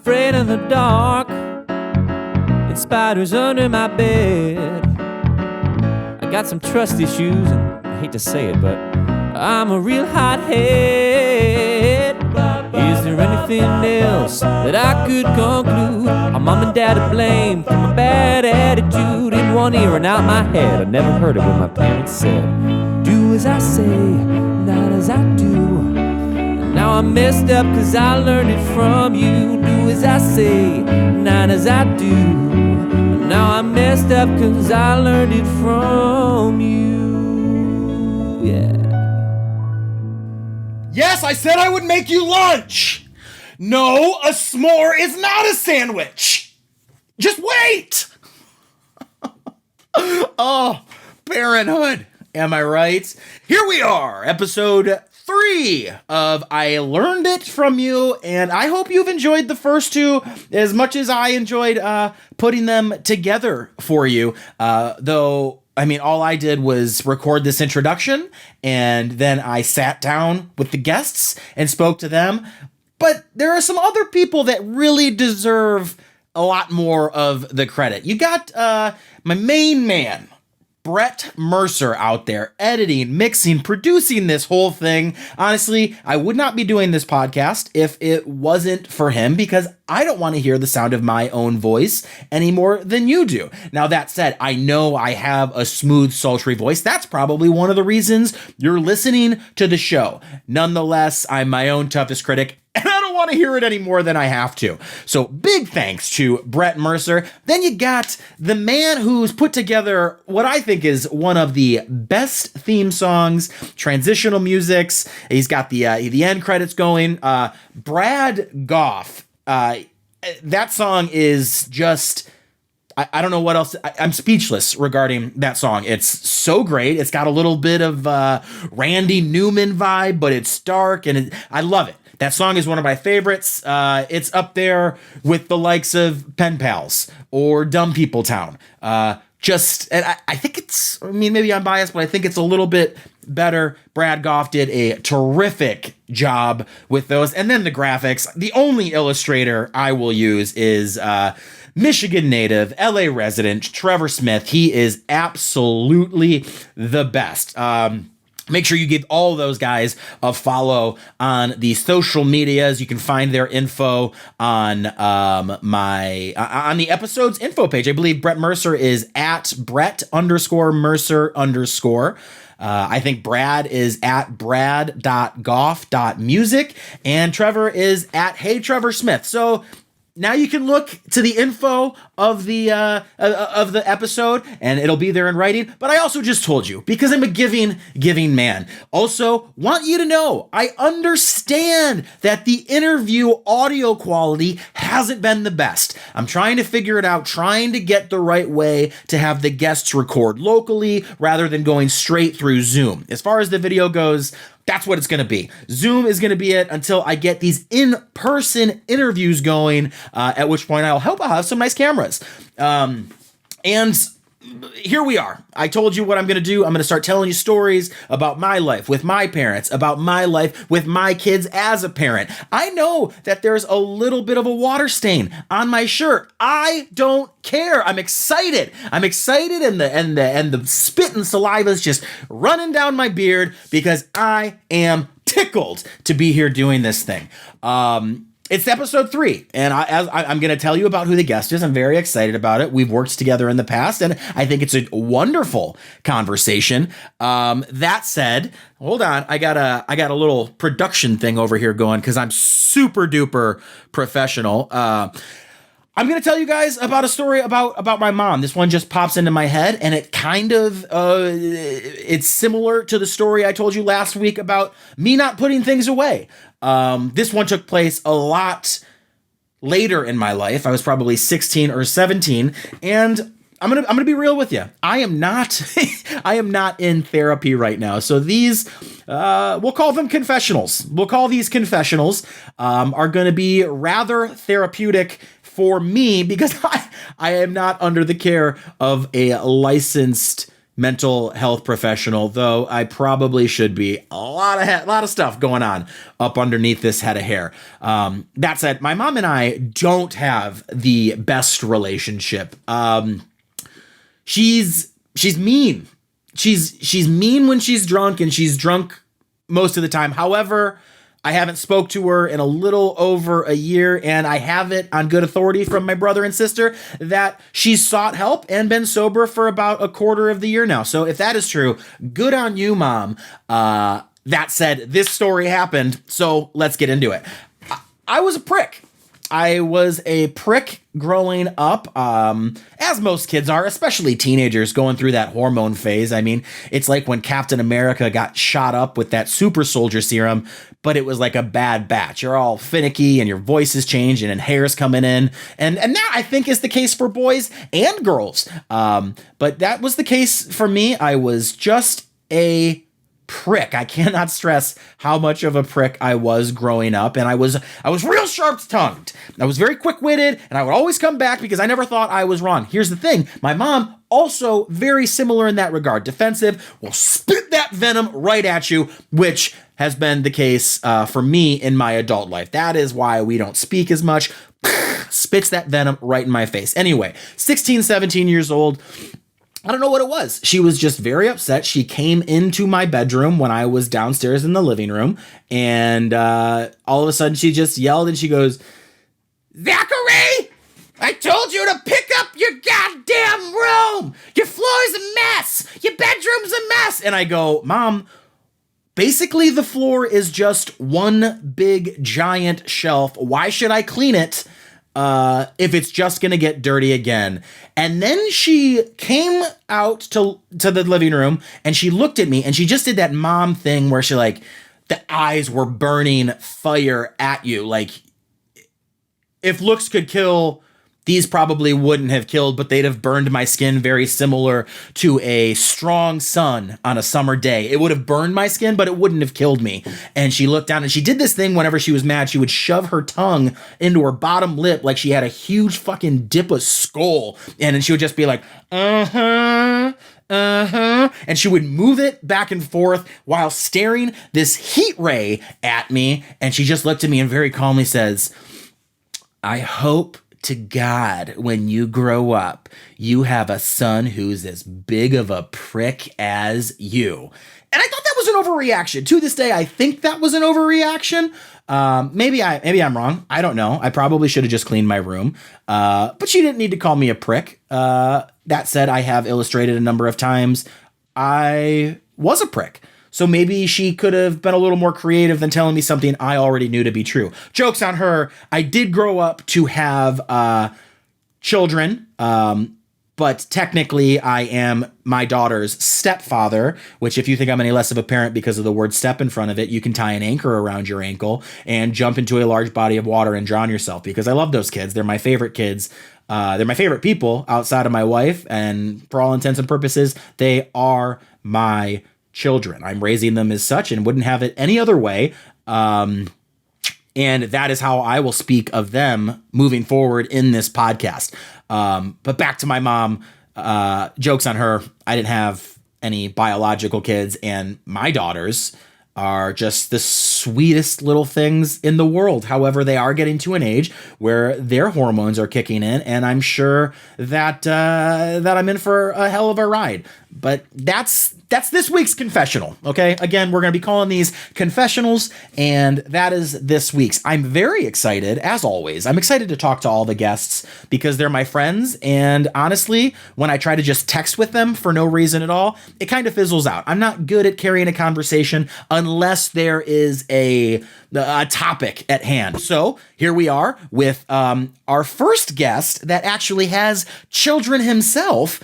afraid of the dark and spiders under my bed. I got some trust issues, and I hate to say it, but I'm a real hothead. Is there anything else that I could conclude? Are mom and dad to blame for my bad attitude? In one ear and out my head, I never heard it when my parents said, do as I say, not as I do. And now I'm messed up cause I learned it from you. Do as I say, not as I do. And now I'm messed up cause I learned it from you. Yeah. Yes, I said I would make you lunch. No, a s'more is not a sandwich. Just wait. Oh, parenthood. Am I right? Here we are, episode 3 of I Learned It From You, and I hope you've enjoyed the first 2 as much as I enjoyed putting them together for you, though I mean, all I did was record this introduction, and then I sat down with the guests and spoke to them. But there are some other people that really deserve a lot more of the credit. You got my main man, Brett Mercer, out there editing, mixing, producing this whole thing. Honestly, I would not be doing this podcast if it wasn't for him, because I don't want to hear the sound of my own voice any more than you do. Now, that said, I know I have a smooth, sultry voice. That's probably one of the reasons you're listening to the show. Nonetheless, I'm my own toughest critic, and I don't want to hear it any more than I have to. So big thanks to Brett Mercer. Then you got the man who's put together what I think is one of the best theme songs, transitional musics. He's got the end credits going. Brad Goff. That song is just, I don't know what else. I'm speechless regarding that song. It's so great. It's got a little bit of Randy Newman vibe, but it's dark, and I love it. That song is one of my favorites. It's up there with the likes of Pen Pals or Dumb People Town. And I think it's, I mean, maybe I'm biased, but I think it's a little bit better. Brad Goff did a terrific job with those. And then the graphics. The only illustrator I will use is Michigan native, LA resident, Trevor Smith. He is absolutely the best. Make sure you give all those guys a follow on the social medias. You can find their info on on the episode's info page. I believe Brett Mercer is at Brett_Mercer_. I think Brad is at brad.goff.music, and Trevor is at Hey Trevor Smith. So now you can look to the info of the episode, and it'll be there in writing. But I also just told you, because I'm a giving man. Also, want you to know, I understand that the interview audio quality hasn't been the best. I'm trying to figure it out, trying to get the right way to have the guests record locally rather than going straight through Zoom. As far as the video goes, that's what it's going to be. Zoom is going to be it until I get these in-person interviews going, at which point I'll have some nice cameras. And here we are. I told you what I'm going to do. I'm going to start telling you stories about my life with my parents, about my life with my kids as a parent. I know that there's a little bit of a water stain on my shirt. I don't care. I'm excited. And the spit and saliva is just running down my beard because I am tickled to be here doing this thing. It's episode 3, and I'm going to tell you about who the guest is. I'm very excited about it. We've worked together in the past, and I think it's a wonderful conversation. That said, hold on, I got a little production thing over here going because I'm super duper professional. I'm going to tell you guys about a story about my mom. This one just pops into my head, and it kind of, it's similar to the story I told you last week about me not putting things away. This one took place a lot later in my life. I was probably 16 or 17, and I'm gonna be real with you. I am not in therapy right now. So these, we'll call them confessionals. We'll call these confessionals, are going to be rather therapeutic for me because I am not under the care of a licensed mental health professional, though I probably should be. A lot of stuff going on up underneath this head of hair. That said, my mom and I don't have the best relationship. She's mean. She's mean when she's drunk, and she's drunk most of the time. However, I haven't spoke to her in a little over a year, and I have it on good authority from my brother and sister that she's sought help and been sober for about a quarter of the year now. So if that is true, good on you, Mom. That said, this story happened, so let's get into it. I was a prick. I was a prick growing up, as most kids are, especially teenagers going through that hormone phase. I mean, it's like when Captain America got shot up with that super soldier serum, but it was like a bad batch. You're all finicky and your voice is changing and hair's coming in. And now I think is the case for boys and girls. But that was the case for me. I was just a prick. I cannot stress how much of a prick I was growing up, and I was real sharp-tongued. I was very quick-witted, and I would always come back because I never thought I was wrong. Here's the thing. My mom, also very similar in that regard. Defensive, will spit that venom right at you, which has been the case for me in my adult life. That is why we don't speak as much. Spits that venom right in my face. Anyway, 16, 17 years old. I don't know what it was. She was just very upset. She came into my bedroom when I was downstairs in the living room, and all of a sudden she just yelled and she goes, "Zachary, I told you to pick up your goddamn room. Your floor's a mess. Your bedroom's a mess." And I go, "Mom, basically the floor is just one big giant shelf. Why should I clean it if it's just going to get dirty again?" And then she came out to the living room and she looked at me and she just did that mom thing where she like, the eyes were burning fire at you. Like, if looks could kill, these probably wouldn't have killed, but they'd have burned my skin very similar to a strong sun on a summer day. It would have burned my skin, but it wouldn't have killed me. And she looked down and she did this thing whenever she was mad. She would shove her tongue into her bottom lip like she had a huge fucking dip of skull. And then she would just be like, and she would move it back and forth while staring this heat ray at me. And she just looked at me and very calmly says, "I hope to God, when you grow up, you have a son who's as big of a prick as you." And I thought that was an overreaction. To this day, I think that was an overreaction. Maybe I'm wrong. I don't know. I probably should have just cleaned my room. But she didn't need to call me a prick. That said, I have illustrated a number of times I was a prick. So maybe she could have been a little more creative than telling me something I already knew to be true. Joke's on her. I did grow up to have children, but technically I am my daughter's stepfather, which if you think I'm any less of a parent because of the word step in front of it, you can tie an anchor around your ankle and jump into a large body of water and drown yourself, because I love those kids. They're my favorite kids. They're my favorite people outside of my wife, and for all intents and purposes, they are my children. I'm raising them as such and wouldn't have it any other way. And that is how I will speak of them moving forward in this podcast. But back to my mom, jokes on her. I didn't have any biological kids, and my daughters are just the sweetest little things in the world. However, they are getting to an age where their hormones are kicking in, and I'm sure that I'm in for a hell of a ride. But that's this week's confessional, okay? Again, we're going to be calling these confessionals, and that is this week's. I'm very excited, as always. I'm excited to talk to all the guests because they're my friends, and honestly, when I try to just text with them for no reason at all, it kind of fizzles out. I'm not good at carrying a conversation unless there is a topic at hand. So here we are with our first guest that actually has children himself.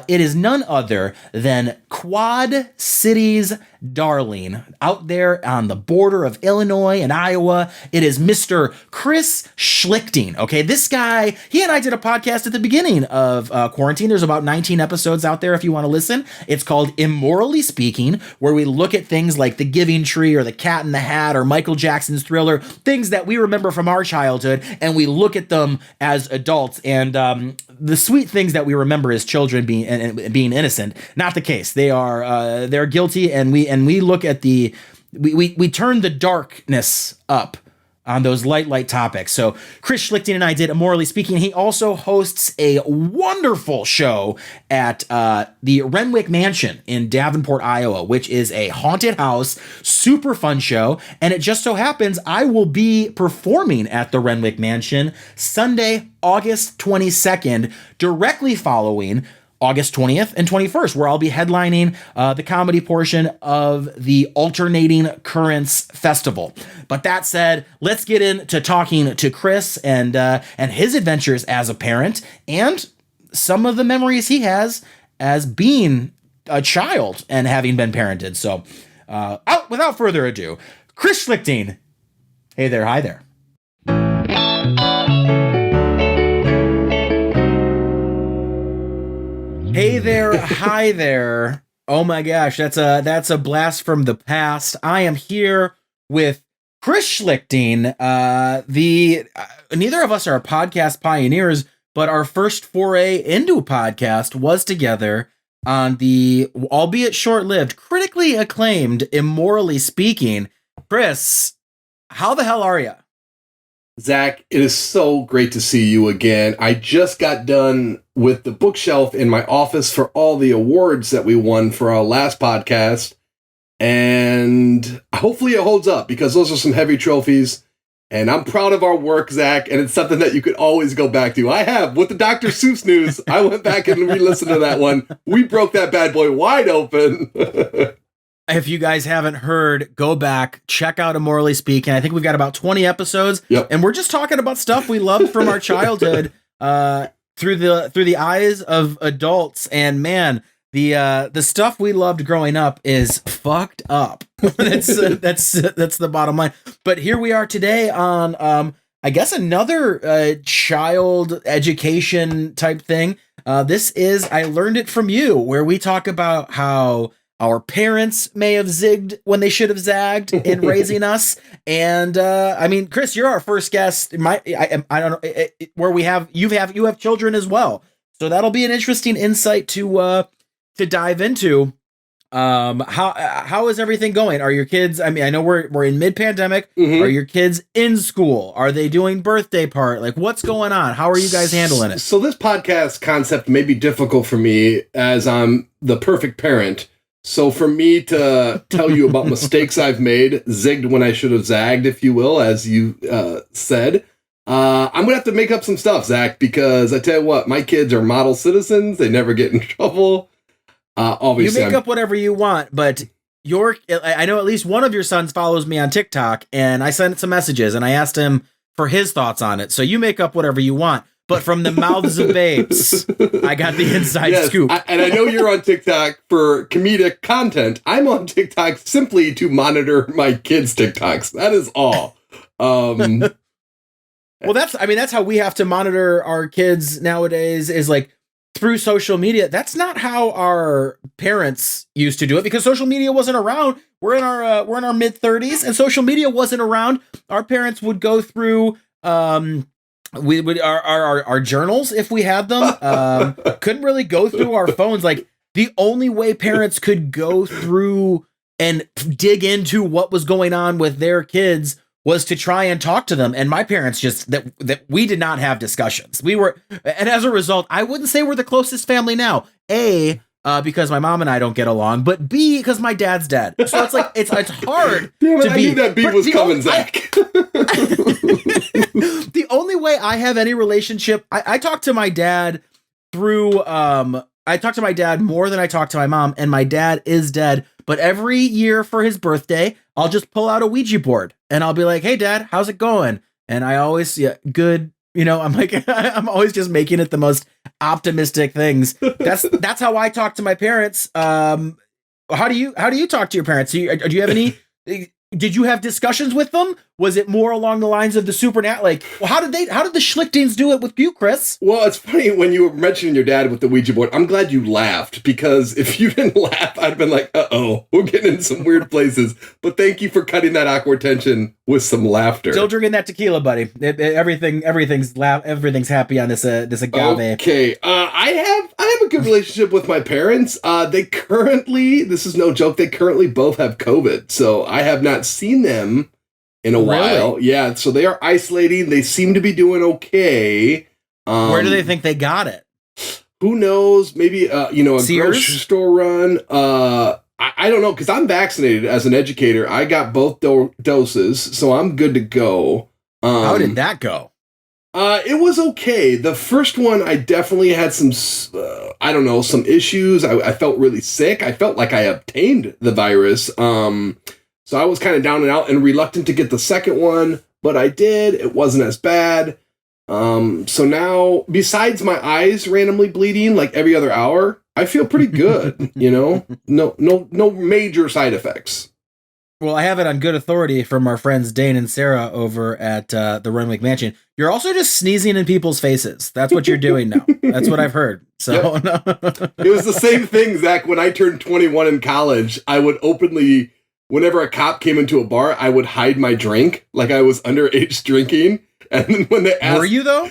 It is none other than Quad Cities darling out there on the border of Illinois and Iowa. It is Mr. Chris Schlichting. Okay, this guy, he and I did a podcast at the beginning of quarantine. There's about 19 episodes out there if you want to listen. It's called Immorally Speaking, where we look at things like The Giving Tree or The Cat in the Hat or Michael Jackson's Thriller, things that we remember from our childhood, and we look at them as adults. And the sweet things that we remember as children being innocent, not the case. They're guilty, and we look at we turn the darkness up on those light topics. So Chris Schlichten and I did Immorally Speaking. He also hosts a wonderful show at the Renwick Mansion in Davenport, Iowa, which is a haunted house, super fun show. And it just so happens I will be performing at the Renwick Mansion Sunday, August 22nd, directly following August 20th and 21st, where I'll be headlining the comedy portion of the Alternating Currents Festival. But that said, let's get into talking to Chris and his adventures as a parent and some of the memories he has as being a child and having been parented. So without further ado, Chris Schlichting. Hey there, hi there. Hey there, hi there. Oh my gosh, that's a blast from the past. I am here with Chris Schlichting. Neither of us are podcast pioneers, but our first foray into a podcast was together on the, albeit short-lived, critically acclaimed Immorally Speaking. Chris, how the hell are you? Zach, it is so great to see you again. I just got done with the bookshelf in my office for all the awards that we won for our last podcast. And hopefully it holds up because those are some heavy trophies. And I'm proud of our work, Zach. And it's something that you could always go back to. I have. With the Dr. Seuss news, I went back and re-listened to that one. We broke that bad boy wide open. If you guys haven't heard, go back, check out Immorally Speaking. I think we've got about 20 episodes, and we're just talking about stuff we loved from our childhood through the eyes of adults. And man, the stuff we loved growing up is fucked up. That's the bottom line. But here we are today on I guess another child education type thing. This is I Learned It From You, where we talk about how our parents may have zigged when they should have zagged in raising us. And I mean, Chris, you're our first guest. I don't know where you have children as well, so that'll be an interesting insight to dive into. How is everything going? Are your kids? I mean, I know we're in mid-pandemic. Mm-hmm. Are your kids in school? Are they doing birthday part? Like, what's going on? How are you guys handling it? So this podcast concept may be difficult for me as I'm the perfect parent. So for me to tell you about mistakes I've made, zigged when I should have zagged, if you will, as you said, I'm going to have to make up some stuff, Zach, because I tell you what, my kids are model citizens. They never get in trouble. Obviously, you make up whatever you want, but I know at least one of your sons follows me on TikTok, and I sent some messages, and I asked him for his thoughts on it. So you make up whatever you want. But from the mouths of babes, I got the inside scoop. And I know you're on TikTok for comedic content. I'm on TikTok simply to monitor my kids' TikToks. That is all. Well, that's how we have to monitor our kids nowadays, is like through social media. That's not how our parents used to do it, because social media wasn't around. We're in our mid-30s, and social media wasn't around. Our parents would go through we would our journals, if we had them. Couldn't really go through our phones. Like, the only way parents could go through and dig into what was going on with their kids was to try and talk to them. And my parents just that we did not have discussions. And as a result, I wouldn't say we're the closest family now. A, because my mom and I don't get along, but B, because my dad's dead. So it's like it's hard. Damn it, I knew that B was coming, Zach. The only way I have any relationship, I talk to my dad through I talk to my dad more than I talk to my mom, and my dad is dead. But every year for his birthday, I'll just pull out a Ouija board and I'll be like, "Hey Dad, how's it going?" And I always, good. You know, I'm like, I'm always just making it the most optimistic things. That's how I talk to my parents. How do you talk to your parents? Do you have any? Did you have discussions with them? Was it more along the lines of the supernatural? Like, well, how did the Schlichtings do it with you, Chris? Well, it's funny when you were mentioning your dad with the Ouija board. I'm glad you laughed, because if you didn't laugh, I'd been like, uh-oh, we're getting in some weird places. But thank you for cutting that awkward tension with some laughter. Still drinking that tequila, buddy. Everything's happy on this agave. Okay, I have a good relationship with my parents. They currently, this is no joke, they currently both have COVID, so I have not seen them in a while. Yeah, so they are isolating. They seem to be doing okay. Where do they think they got it? Who knows? Maybe a Sears? grocery store run. I don't know, because I'm vaccinated as an educator. I got both doses, so I'm good to go. How did that go? It was okay. The first one, I definitely had some, some issues. I felt really sick. I felt like I obtained the virus. So I was kind of down and out and reluctant to get the second one, but I did. It wasn't as bad. So now, besides my eyes randomly bleeding like every other hour, I feel pretty good. No major side effects. Well, I have it on good authority from our friends Dane and Sarah over at the Renwick Mansion. You're also just sneezing in people's faces. That's what you're doing now. That's what I've heard. So yep. It was the same thing, Zach. When I turned 21 in college, I would openly, whenever a cop came into a bar, I would hide my drink like I was underage drinking. And then when they asked, were you though?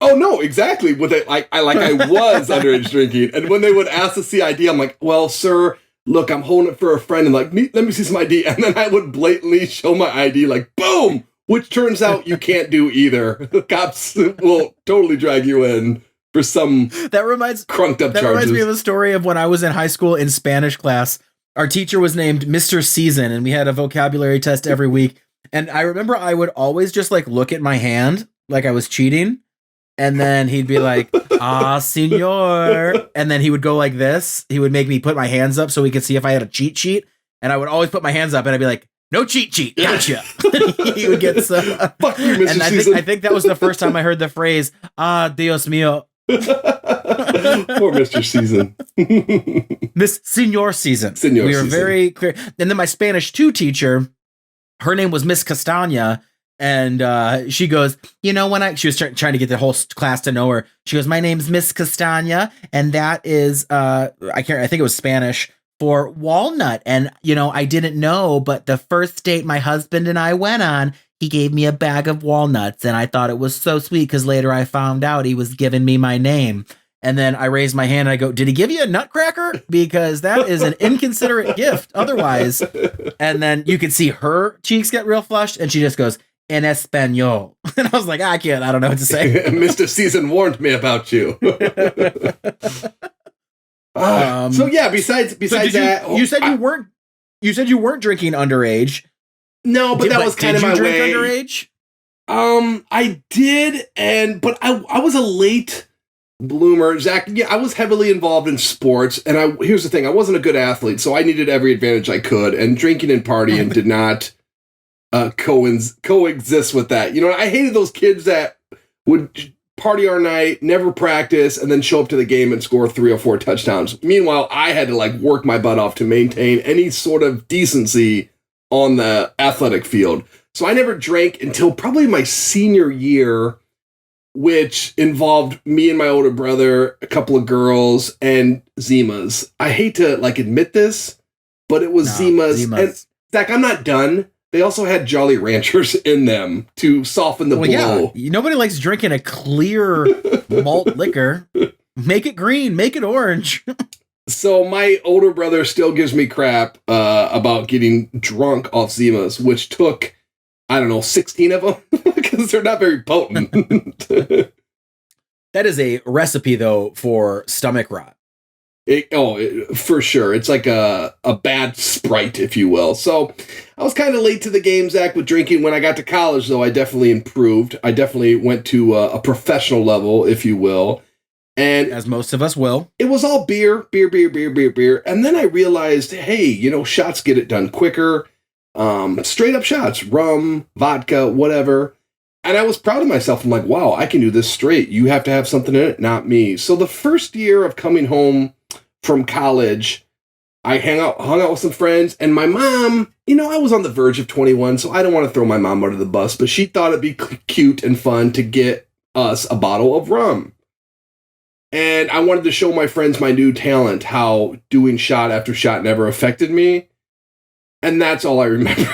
Oh no, exactly. With it, I was underage drinking. And when they would ask to see ID, I'm like, well, sir, look, I'm holding it for a friend, and like, let me see some ID. And then I would blatantly show my ID, like, boom, which turns out you can't do either. The cops will totally drag you in for some crunked up charges. That reminds me of a story of when I was in high school in Spanish class. Our teacher was named Mr. Season, and we had a vocabulary test every week. And I remember I would always just like look at my hand like I was cheating. And then he'd be like, senor. And then he would go like this. He would make me put my hands up so he could see if I had a cheat sheet. And I would always put my hands up and I'd be like, no cheat sheet. Gotcha. He would get so. Fuck you, Mr. And I think that was the first time I heard the phrase, Dios mío. Poor Mr. Season. Miss Senor Season. Senor we were Season. very clear. And then my Spanish 2 teacher, her name was Miss Castagna. And she goes, when she was trying to get the whole class to know her, she goes, my name's Miss Castagna. And that is, I think it was Spanish for walnut. And, I didn't know, but the first date my husband and I went on, he gave me a bag of walnuts. And I thought it was so sweet because later I found out he was giving me my name. And then I raised my hand and I go, did he give you a nutcracker? Because that is an inconsiderate gift otherwise. And then you could see her cheeks get real flushed and she just goes, in Espanol. And I was like, I don't know what to say. Mr. Season warned me about you. So yeah, besides that, you said you weren't drinking underage. No, but that was kind of my way. Did you drink underage? I did, but I was a late bloomer. Zach, yeah, I was heavily involved in sports, and here's the thing, I wasn't a good athlete, so I needed every advantage I could, and drinking and partying did not coexist with that. I hated those kids that would party all night, never practice, and then show up to the game and score 3 or 4 touchdowns. Meanwhile, I had to work my butt off to maintain any sort of decency on the athletic field. So I never drank until probably my senior year, which involved me and my older brother, a couple of girls, and Zimas. I hate to admit this, but it was Zimas. And Zach, I'm not done. They also had Jolly Ranchers in them to soften the blow. Yeah. Nobody likes drinking a clear malt liquor. Make it green, make it orange. So my older brother still gives me crap about getting drunk off Zimas, which took, 16 of them, because they're not very potent. That is a recipe, though, for stomach rot. For sure. It's like a bad Sprite, if you will. So I was kind of late to the game, Zach, with drinking. When I got to college, though, I definitely improved. I definitely went to a professional level, if you will. And as most of us will. It was all beer. And then I realized, hey, shots get it done quicker. Straight up shots, rum, vodka, whatever. And I was proud of myself. I'm like, wow, I can do this straight. You have to have something in it, not me. So the first year of coming home from college, I hung out with some friends, and my mom, I was on the verge of 21, so I don't want to throw my mom under the bus, but she thought it'd be cute and fun to get us a bottle of rum. And I wanted to show my friends my new talent, how doing shot after shot never affected me. And that's all I remember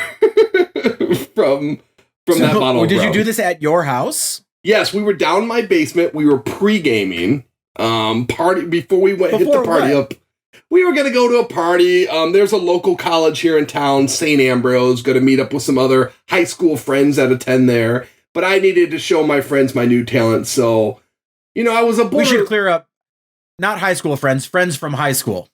from that bottle of rum. Did you do this at your house? Yes, we were down in my basement. We were pre-gaming. Before we hit the party up. We were going to go to a party. There's a local college here in town, St. Ambrose, going to meet up with some other high school friends that attend there. But I needed to show my friends my new talent. So, I was We should clear up, not high school friends from high school.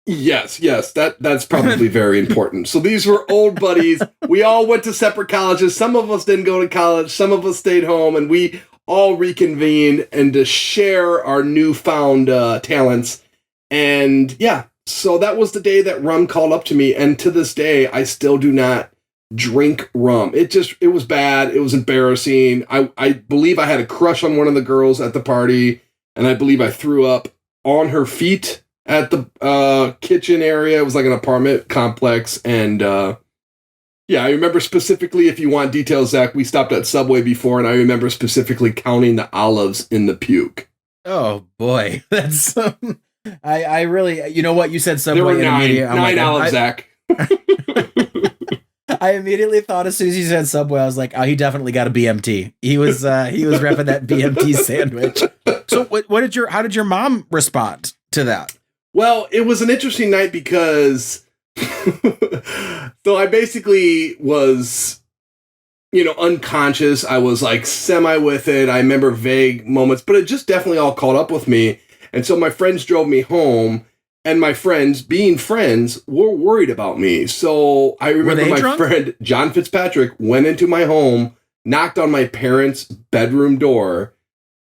Yes, that's probably very important. So these were old buddies. We all went to separate colleges. Some of us didn't go to college. Some of us stayed home, and we all reconvened and to share our newfound talents. And yeah, so that was the day that rum called up to me. And to this day, I still do not drink rum. It was bad. It was embarrassing. I believe I had a crush on one of the girls at the party, and I believe I threw up on her feet at the kitchen area. It was like an apartment complex. And yeah, I remember specifically, if you want details, Zach, we stopped at Subway before, and I remember specifically counting the olives in the puke. Oh boy. That's I really, you know what, you said Subway. There were nine olives, Zach. I immediately thought, as soon as you said Subway, I was like, oh, he definitely got a BMT. He was repping that BMT sandwich. So how did your mom respond to that? Well, it was an interesting night because so I basically was, unconscious. I was like semi with it. I remember vague moments, but it just definitely all caught up with me. And so my friends drove me home, and my friends, being friends, were worried about me. So I remember my friend, John Fitzpatrick, went into my home, knocked on my parents' bedroom door,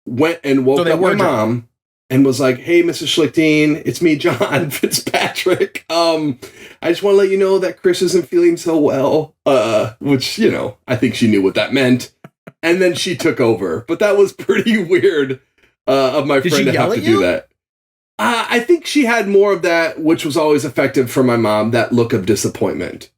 went and woke up my mom, and was like, "Hey, Mrs. Schlichting, it's me, John Fitzpatrick. I just want to let you know that Chris isn't feeling so well." Which, I think she knew what that meant. And then she took over. But that was pretty weird of my friend to have to do that. I think she had more of that, which was always effective for my mom, that look of disappointment.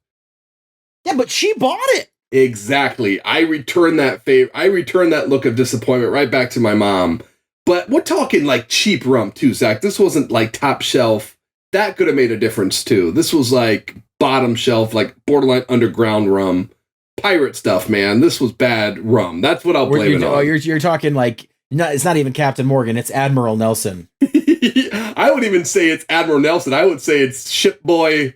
Yeah, but she bought it. Exactly. I returned that look of disappointment right back to my mom. But we're talking like cheap rum too, Zach. This wasn't like top shelf. That could have made a difference too. This was like bottom shelf, like borderline underground rum. Pirate stuff, man. This was bad rum. That's what I'll blame it on. Oh, you're talking like, it's not even Captain Morgan. It's Admiral Nelson. I would even say it's Admiral Nelson. I would say it's Ship Boy.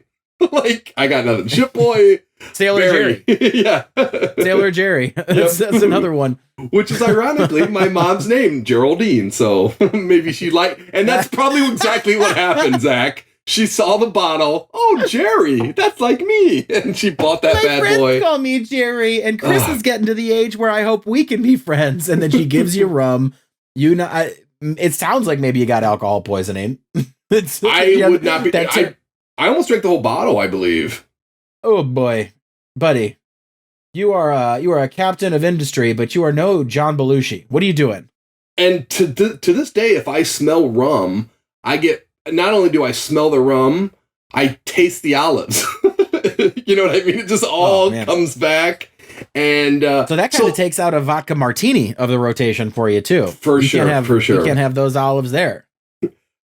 Like, I got nothing. Ship Boy. Sailor Jerry. Yeah. Sailor Jerry. That's another one. Which is ironically my mom's name, Geraldine. So maybe she and that's probably exactly what happened, Zach. She saw the bottle. Oh, Jerry, that's like me. And she bought that bad boy. My friends call me Jerry, and Chris is getting to the age where I hope we can be friends. And then she gives you rum. It sounds like maybe you got alcohol poisoning. I would not be. I almost drank the whole bottle, I believe. Oh boy, buddy, you are a captain of industry, but you are no John Belushi. What are you doing? And to this day, if I smell rum, not only do I smell the rum, I taste the olives. You know what I mean? It just all comes back. And so that kind of takes out a vodka martini of the rotation for you too. For sure. You can't have those olives there.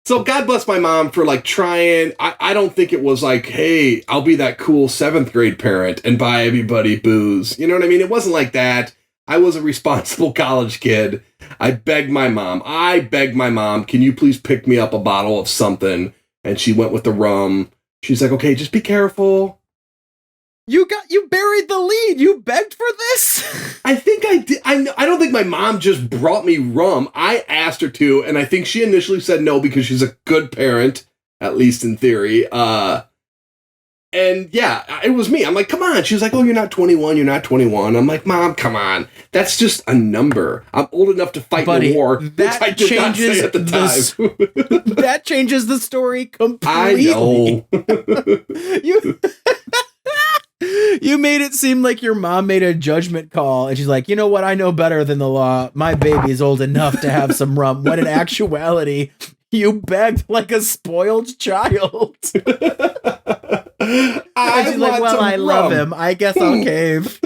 So God bless my mom for like trying. I don't think it was like, hey, I'll be that cool 7th grade parent and buy everybody booze. You know what I mean? It wasn't like that. I was a responsible college kid. I begged my mom, can you please pick me up a bottle of something? And she went with the rum. She's like, okay, just be careful. You buried the lead. You begged for this? I think I did. I don't think my mom just brought me rum. I asked her to, and I think she initially said no because she's a good parent, at least in theory. And yeah, it was me. I'm like, come on. She was like, oh, you're not 21. You're not 21. I'm like, Mom, come on. That's just a number. I'm old enough to fight in the war, which I did not say at the time. That changes the story completely. I know. You made it seem like your mom made a judgment call, and she's like, you know what? I know better than the law. My baby is old enough to have some rum. When in actuality, You begged like a spoiled child. And she's like, well, I love him. I guess I'll cave.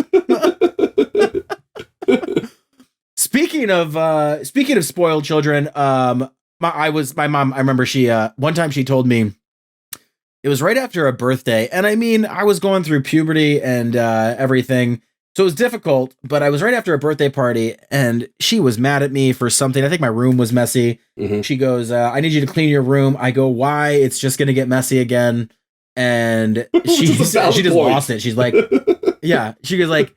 Speaking of spoiled children, my mom, I remember she one time she told me it was right after a birthday, and I mean, I was going through puberty and everything, so it was difficult, but I was right after a birthday party, and she was mad at me for something. I think my room was messy. Mm-hmm. She goes, I need you to clean your room. I go, why? It's just going to get messy again. And she just lost it. She's like, yeah. She goes like,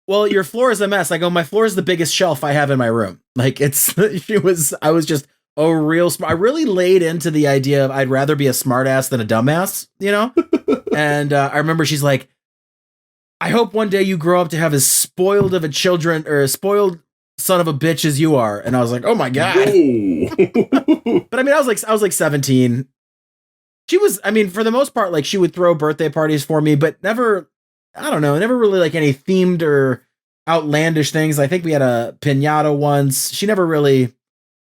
well, your floor is a mess. I go, my floor is the biggest shelf I have in my room. Like I was just a real smart. I really laid into the idea of I'd rather be a smartass than a dumbass, you know? And I remember she's like, I hope one day you grow up to have as spoiled of a children or a spoiled son of a bitch as you are. And I was like, oh my God. But I mean, I was like 17. She was, I mean, for the most part, like she would throw birthday parties for me, but never really like any themed or outlandish things. I think we had a piñata once. She never really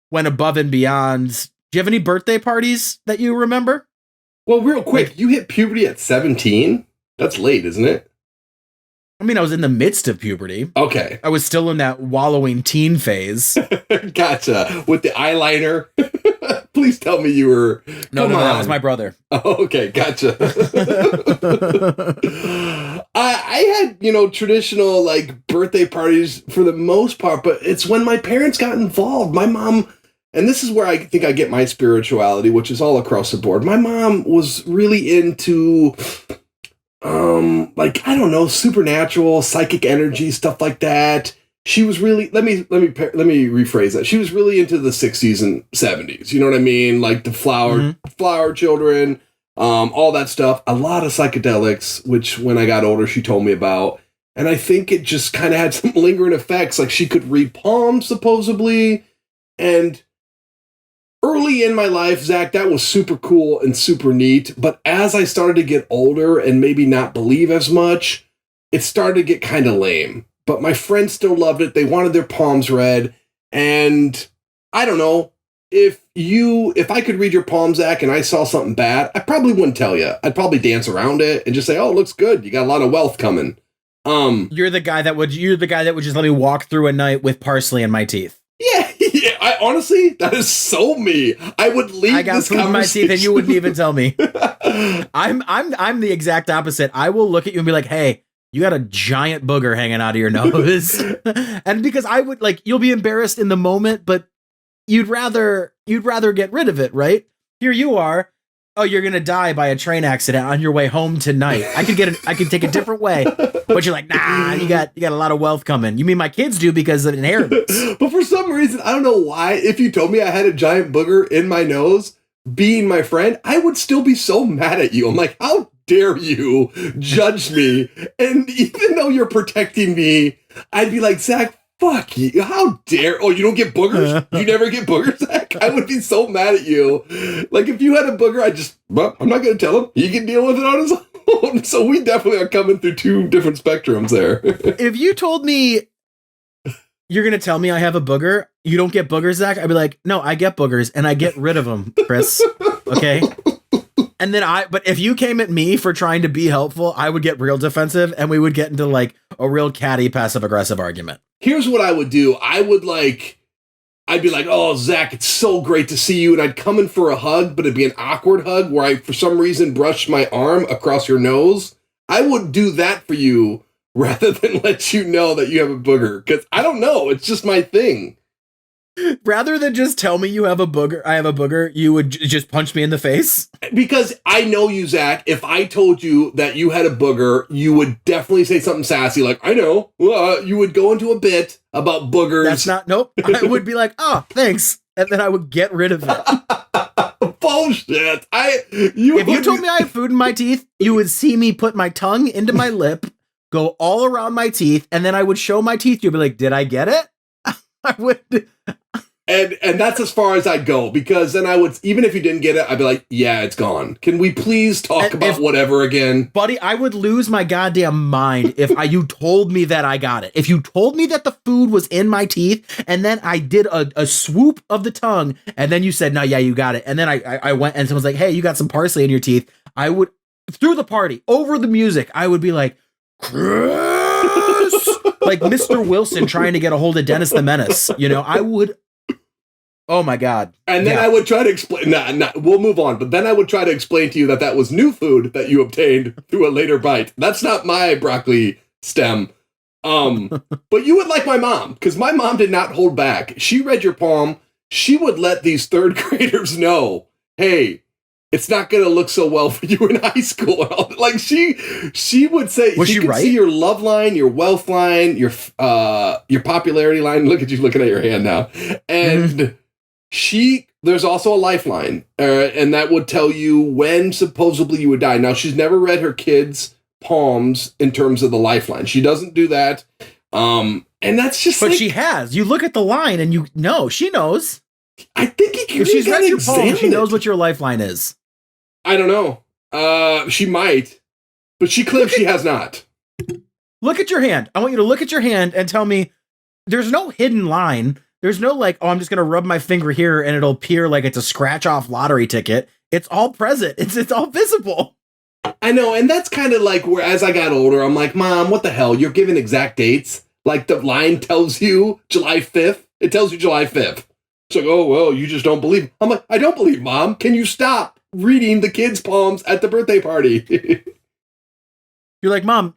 went above and beyond. Do you have any birthday parties that you remember? Well, real quick, you hit puberty at 17? That's late, isn't it? I mean, I was in the midst of puberty. Okay. I was still in that wallowing teen phase. Gotcha. With the eyeliner. Please tell me you were... No, that was my brother. Oh, okay, gotcha. I had, traditional, like, birthday parties for the most part, but it's when my parents got involved. My mom... And this is where I think I get my spirituality, which is all across the board. My mom was really into... I don't know, supernatural, psychic energy, stuff like that. She was really, let me rephrase that. She was really into the 60s and 70s. You know what I mean? Like the flower children, all that stuff. A lot of psychedelics, which when I got older, she told me about. And I think it just kind of had some lingering effects. Like she could read palms, supposedly. And early in my life, Zach, that was super cool and super neat. But as I started to get older and maybe not believe as much, it started to get kind of lame. But my friends still loved it. They wanted their palms read. And I don't know, if I could read your palm, Zach, and I saw something bad, I probably wouldn't tell you. I'd probably dance around it and just say, oh, it looks good. You got a lot of wealth coming. You're the guy that would just let me walk through a night with parsley in my teeth. Yeah. I honestly, that is so me. I would leave. I got food in my teeth, and you wouldn't even tell me. I'm the exact opposite. I will look at you and be like, "Hey, you got a giant booger hanging out of your nose," and because I would you'll be embarrassed in the moment, but you'd rather get rid of it, right? Here you are. Oh, you're gonna die by a train accident on your way home tonight. I could take a different way, but you're like, nah. You got a lot of wealth coming. You mean my kids do because of inheritance? But for some reason, I don't know why. If you told me I had a giant booger in my nose, being my friend, I would still be so mad at you. I'm like, how dare you judge me? And even though you're protecting me, I'd be like, Zach, fuck you. How dare... Oh, you don't get boogers? You never get boogers, Zach? I would be so mad at you. Like, if you had a booger, I'm not going to tell him. He can deal with it on his own. So we definitely are coming through two different spectrums there. If you told me you're going to tell me I have a booger, you don't get boogers, Zach, I'd be like, no, I get boogers, and I get rid of them, Chris. Okay? And then but if you came at me for trying to be helpful, I would get real defensive, and we would get into, a real catty passive-aggressive argument. Here's what I would do. I'd be like, oh, Zach, it's so great to see you. And I'd come in for a hug, but it'd be an awkward hug where I, for some reason, brush my arm across your nose. I would do that for you rather than let you know that you have a booger. Because I don't know. It's just my thing. Rather than just tell me I have a booger, you would just punch me in the face? Because I know you, Zach. If I told you that you had a booger, you would definitely say something sassy like, I know. You would go into a bit about boogers. Nope. I would be like, oh, thanks. And then I would get rid of it. Bullshit. If you told me I have food in my teeth, you would see me put my tongue into my lip, go all around my teeth, and then I would show my teeth. You'd be like, did I get it? I would. And that's as far as I'd go, because then I would, even if you didn't get it, I'd be like, yeah, it's gone. Can we please talk about whatever again? Buddy, I would lose my goddamn mind if you told me that I got it. If you told me that the food was in my teeth, and then I did a swoop of the tongue, and then you said, no, yeah, you got it. And then I went and someone's like, hey, you got some parsley in your teeth. I would, through the party, over the music, I would be like, Chris! Like Mr. Wilson trying to get a hold of Dennis the Menace. You know, I would... Oh my God. And then I would try to explain, we'll move on, but then I would try to explain to you that was new food that you obtained through a later bite. That's not my broccoli stem. But you would like my mom, because my mom did not hold back. She read your palm. She would let these third graders know, hey, it's not going to look so well for you in high school. Like she would say, was she could right? see your love line, your wealth line, your popularity line. Look at you looking at your hand now. And there's also a lifeline, and that would tell you when supposedly you would die. Now, she's never read her kids' palms in terms of the lifeline. She doesn't do that. And that's just But she has. You look at the line and you know, she knows. I think if she's read your palm, she knows what your lifeline is. I don't know. She might, but she claims she has not. Look at your hand. I want you to look at your hand and tell me there's no hidden line. There's no like, oh, I'm just going to rub my finger here and it'll appear like it's a scratch off lottery ticket. It's all present. It's all visible. I know. And that's kind of like where, as I got older, I'm like, Mom, what the hell? You're giving exact dates. Like the line tells you July 5th. It tells you July 5th. It's like, oh, well, you just don't believe. I'm like, I don't believe, Mom. Can you stop reading the kids' palms at the birthday party? You're like, Mom,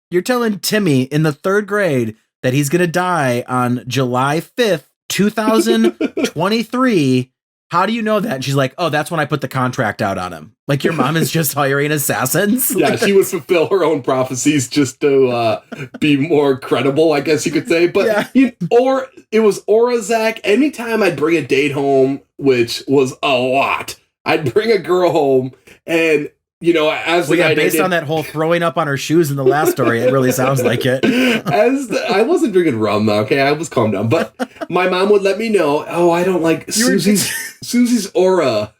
you're telling Timmy in the 3rd grade that he's going to die on July 5th, 2023. How do you know that? And she's like, oh, that's when I put the contract out on him. Like your mom is just hiring assassins. Yeah, like she would fulfill her own prophecies just to be more credible, I guess you could say. But or it was Zach. Anytime I'd bring a date home, which was a lot, I'd bring a girl home, and you know, as the night based ended, on that whole throwing up on her shoes in the last story, it really sounds like it. I wasn't drinking rum, okay, I was calmed down, but my mom would let me know. Oh, I don't like Susie's aura.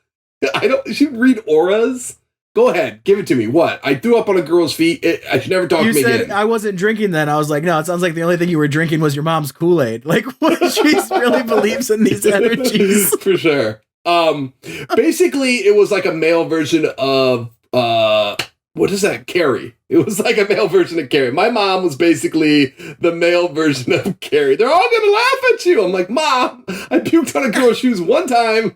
She would read auras. Go ahead, give it to me. What? I threw up on a girl's feet. I should never talk to me again. You said I wasn't drinking then. I was like, no, it sounds like the only thing you were drinking was your mom's Kool-Aid. Like, what? She really believes in these energies. For sure. Basically, it was like a male version of what is that? Carrie. It was like a male version of Carrie. My mom was basically the male version of Carrie. They're all gonna laugh at you. I'm like, Mom, I puked on a girl's shoes one time.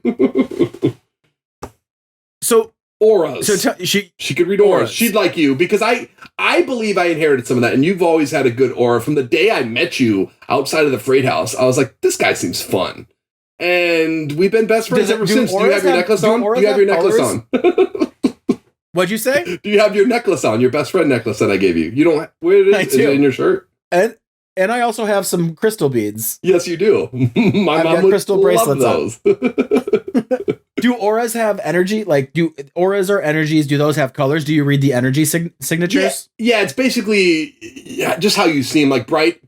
So auras. So she could read auras. She'd like you because I believe I inherited some of that, and you've always had a good aura. From the day I met you outside of the freight house, I was like, this guy seems fun. And we've been best friends ever since. Do you have your necklace on? Do you have your necklace on? What'd you say? Do you have your necklace on? Your best friend necklace that I gave you. You don't. Where it is? Is it in your shirt? And I also have some crystal beads. Yes, you do. My mom would crystal bracelets love those. Do auras have energy? Like, do auras or energies? Do those have colors? Do you read the energy signatures? Yeah, it's basically just how you seem. Like bright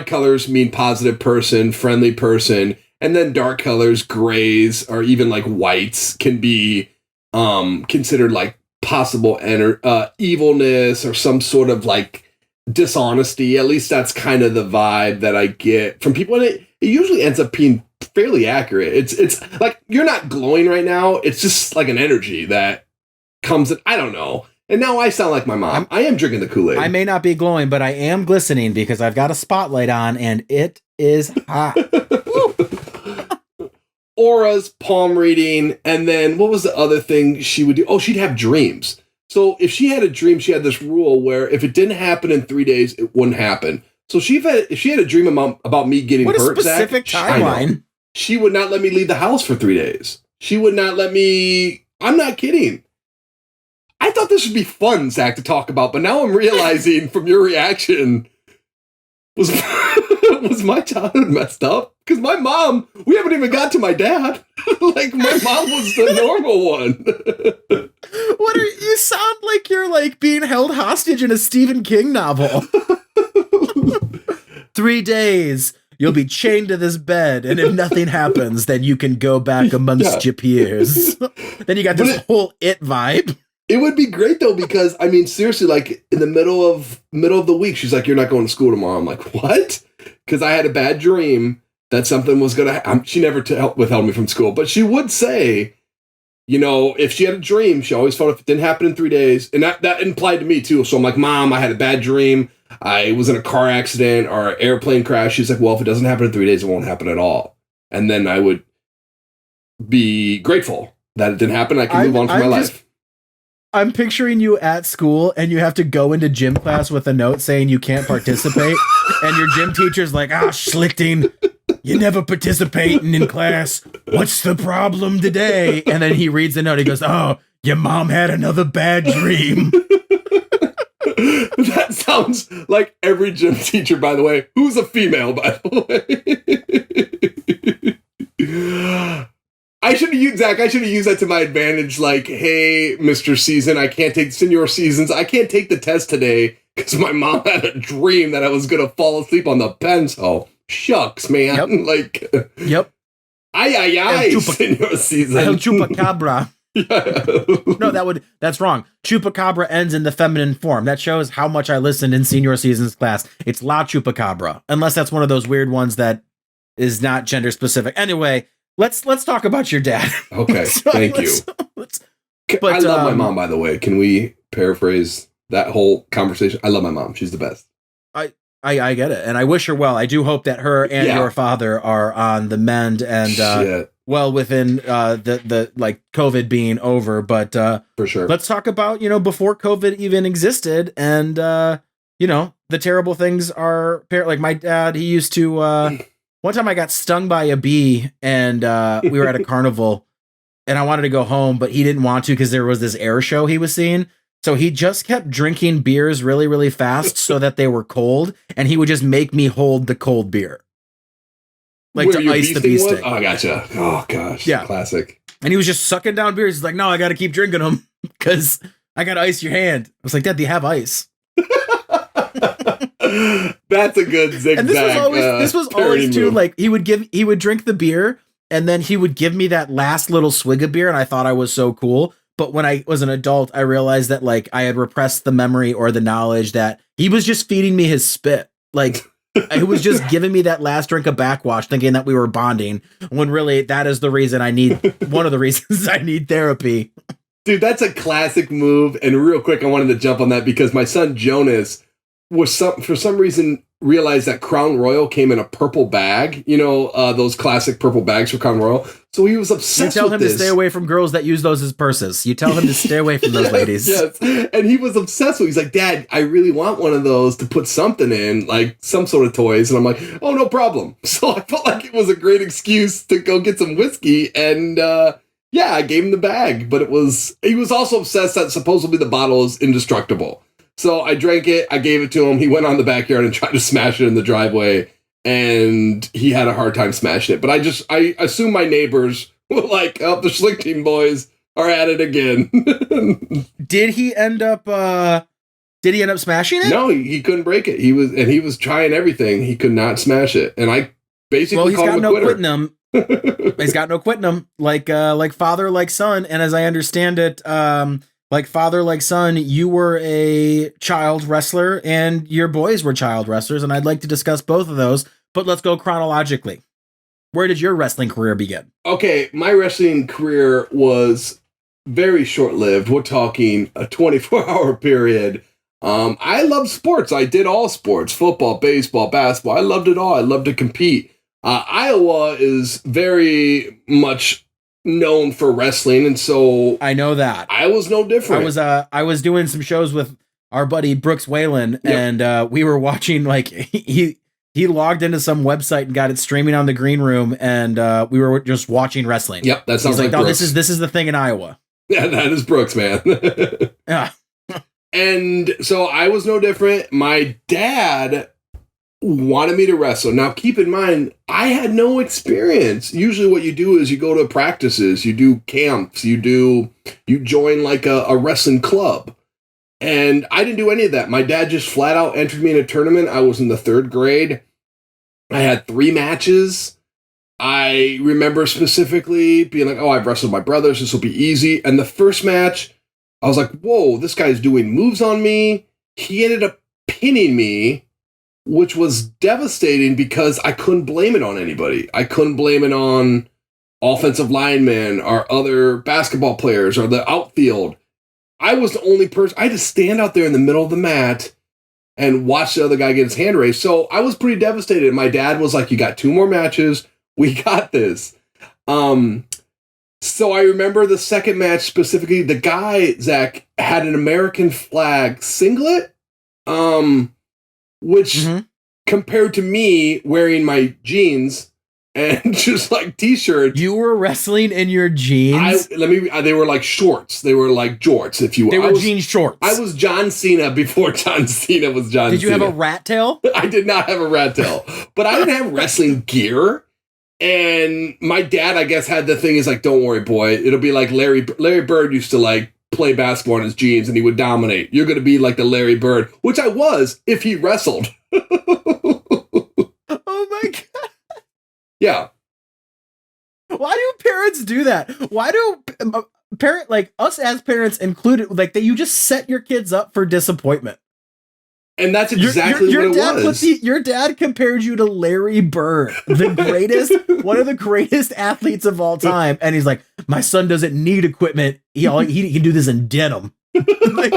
colors mean positive person, friendly person, and then dark colors, grays, or even like whites can be considered like possible evilness or some sort of like dishonesty. At least that's kind of the vibe that I get from people, and it usually ends up being fairly accurate. It's like you're not glowing right now. It's just like an energy that comes in. I don't know. And now I sound like my mom. I am drinking the Kool-Aid. I may not be glowing, but I am glistening because I've got a spotlight on and it is hot. Auras, palm reading, and then what was the other thing she would do? Oh, she'd have dreams. So if she had a dream, she had this rule where if it didn't happen in 3 days, it wouldn't happen. So if she had a dream about me getting hurt, what a specific timeline. She would not let me leave the house for 3 days. She would not let me. I'm not kidding. I thought this would be fun, Zach, to talk about, but now I'm realizing from your reaction was my childhood messed up? Because my mom, we haven't even got to my dad. Like my mom was the normal one. You sound like you're like being held hostage in a Stephen King novel. 3 days. You'll be chained to this bed, and if nothing happens, then you can go back amongst your peers. Then you got this whole It vibe. It would be great though, because I mean, seriously, like in the middle of the week, she's like, "You're not going to school tomorrow." I'm like, "What?" Because I had a bad dream that something was gonna. She never withheld me from school, but she would say, you know, if she had a dream, she always felt if it didn't happen in 3 days, and that implied to me too. So I'm like, "Mom, I had a bad dream. I was in a car accident or an airplane crash." She's like, "Well, if it doesn't happen in 3 days, it won't happen at all." And then I would be grateful that it didn't happen. I can move on from my life. I'm picturing you at school and you have to go into gym class with a note saying you can't participate. And your gym teacher's like, Schlichting, you never participating in class. What's the problem today? And then he reads the note. He goes, "Oh, your mom had another bad dream." That sounds like every gym teacher, by the way, who's a female, by the way. I should have used that to my advantage. Like, "Hey, Mr. Season, I can't take Senior Seasons. I can't take the test today because my mom had a dream that I was going to fall asleep on the pencil." Shucks, man. Yep. Like, yep. Ay, Senior Season. El chupacabra. No, that's wrong. Chupacabra ends in the feminine form. That shows how much I listened in Senior Seasons class. It's La Chupacabra, unless that's one of those weird ones that is not gender specific. Anyway, let's talk about your dad. Okay, thank you. I love my mom, by the way. Can we paraphrase that whole conversation? I love my mom. She's the best. I get it, and I wish her well. I do hope that her and your father are on the mend and well within the like COVID being over. But for sure, let's talk about before COVID even existed, and the terrible things are like my dad. He used to. One time I got stung by a bee, and we were at a carnival, and I wanted to go home, but he didn't want to because there was this air show he was seeing. So he just kept drinking beers really, really fast so that they were cold, and he would just make me hold the cold beer. Like to ice the bee sting. Oh, gotcha. Oh, gosh. Yeah. Classic. And he was just sucking down beers. He's like, "No, I got to keep drinking them because I got to ice your hand." I was like, "Dad, do you have ice?" That's a good zigzag. And this was always too, like he would drink the beer, and then he would give me that last little swig of beer, and I thought I was so cool. But when I was an adult, I realized that like I had repressed the memory or the knowledge that he was just feeding me his spit. Like he was just giving me that last drink of backwash, thinking that we were bonding, when really that is the reason one of the reasons I need therapy. Dude, that's a classic move. And real quick, I wanted to jump on that because my son Jonas was for some reason realized that Crown Royal came in a purple bag, those classic purple bags for Crown Royal. So he was obsessed with this. You tell him to stay away from girls that use those as purses. You tell him to stay away from those ladies. Yes. And he was obsessed with it. He's like, "Dad, I really want one of those to put something in, like some sort of toys." And I'm like, "Oh, no problem." So I felt like it was a great excuse to go get some whiskey. And I gave him the bag. But he was also obsessed that supposedly the bottle is indestructible. So I drank it. I gave it to him. He went on the backyard and tried to smash it in the driveway. And he had a hard time smashing it. But I assume my neighbors were like, "Oh, the Schlichting boys are at it again." Did he end up smashing it? No, he couldn't break it. He was trying everything. He could not smash it. And I basically called him a quitter. He's got no quitting him. Like father, like son. And as I understand it, like father, like son, you were a child wrestler and your boys were child wrestlers. And I'd like to discuss both of those, but let's go chronologically. Where did your wrestling career begin? Okay, my wrestling career was very short-lived. We're talking a 24-hour period. I loved sports. I did all sports, football, baseball, basketball. I loved it all. I loved to compete. Iowa is very much known for wrestling, and so I know that. I was no different. I was doing some shows with our buddy Brooks Whalen, and we were watching, like, he logged into some website and got it streaming on the green room, and we were just watching wrestling. Yep, that sounds like "Oh, Brooks. this is the thing in Iowa." Yeah, that is Brooks, man. Yeah. And so I was no different. My dad wanted me to wrestle. Now, keep in mind, I had no experience. Usually what you do is you go to practices, you do camps, you join like a wrestling club. And I didn't do any of that. My dad just flat out entered me in a tournament. I was in the 3rd grade. I had 3 matches. I remember specifically being like, oh, I've wrestled my brothers. This will be easy. And the first match, I was like, whoa, this guy's doing moves on me. He ended up pinning me, which was devastating because I couldn't blame it on anybody. I couldn't blame it on offensive linemen or other basketball players or the outfield. I was the only person. I had to stand out there in the middle of the mat and watch the other guy get his hand raised. So I was pretty devastated. My dad was like, you got 2 more matches. We got this. So I remember the second match specifically. The guy, Zach, had an American flag singlet, which compared to me wearing my jeans and just like t-shirts. You were wrestling in your jeans? They were like shorts. They were like jorts, if you will. They were jean shorts. I was John Cena before John Cena was John Cena. Did you have a rat tail? I did not have a rat tail. But I didn't have wrestling gear. And my dad, I guess, had the thing is like, don't worry, boy. It'll be like Larry Bird used to like play basketball in his jeans and he would dominate. You're going to be like the Larry Bird, which I was if he wrestled. Oh my God. Yeah. Why do parents do that? Why do like us as parents included, like that you just set your kids up for disappointment? And that's exactly what it was. Your dad compared you to Larry Bird, the greatest, one of the greatest athletes of all time. And he's like, my son doesn't need equipment. He can do this in denim. Like,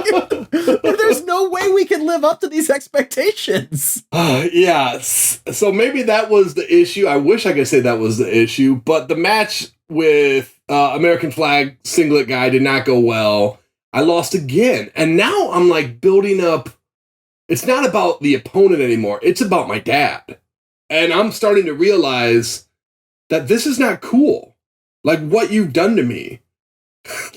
there's no way we can live up to these expectations. Yeah. So maybe that was the issue. I wish I could say that was the issue. But the match with American flag singlet guy did not go well. I lost again. And now I'm like building up. It's not about the opponent anymore. It's about my dad. And I'm starting to realize that this is not cool. Like what you've done to me.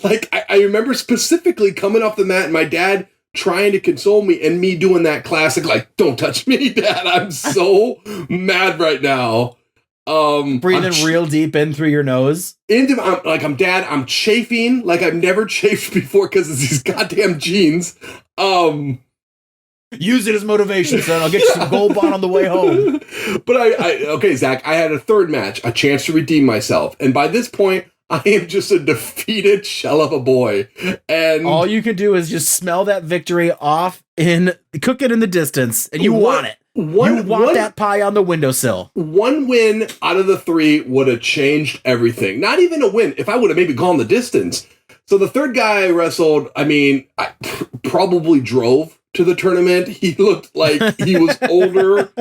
Like I remember specifically coming off the mat and my dad trying to console me and me doing that classic, like, don't touch me, Dad. I'm so mad right now. Breathing real deep in through your nose. I'm chafing like I've never chafed before because of these goddamn jeans. Use it as motivation, son. I'll get you some Gold Bond on the way home. But okay, Zach, I had a third match, a chance to redeem myself. And by this point, I am just a defeated shell of a boy. And all you can do is just smell that victory off cook it in the distance, and you want it. You want that pie on the windowsill. One win out of the 3 would have changed everything. Not even a win. If I would have maybe gone the distance. So the third guy I wrestled, I probably drove to the tournament. He looked like he was older.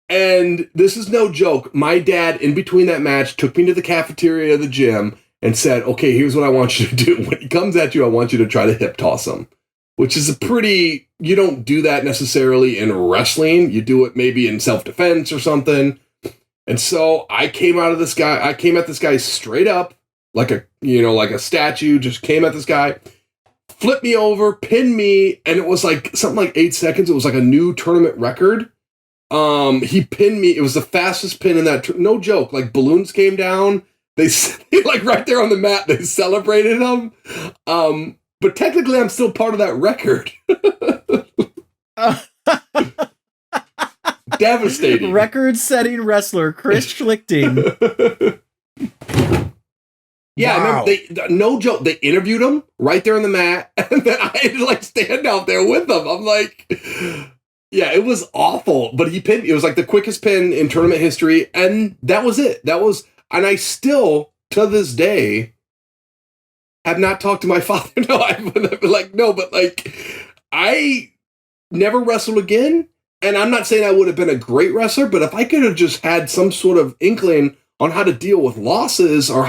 And this is no joke. My dad, in between that match, took me to the cafeteria of the gym and said, okay, here's what I want you to do. When he comes at you, I want you to try to hip toss him. Which is you don't do that necessarily in wrestling. You do it maybe in self-defense or something. And so I came at this guy straight up, like a statue, just came at this guy. Flipped me over, pinned me, and it was like something like 8 seconds. It was like a new tournament record. He pinned me. It was the fastest pin in that. No joke. Like balloons came down. They like right there on the mat. They celebrated him. But technically, I'm still part of that record. Devastating. Record-setting wrestler Chris Schlichting. Yeah, wow. I remember no joke, they interviewed him right there on the mat, and then I had to like stand out there with them. I'm like, yeah, it was awful, but he pinned, it was like the quickest pin in tournament history, and that was it. And I still, to this day, have not talked to my father. I never wrestled again, and I'm not saying I would have been a great wrestler, but if I could have just had some sort of inkling on how to deal with losses or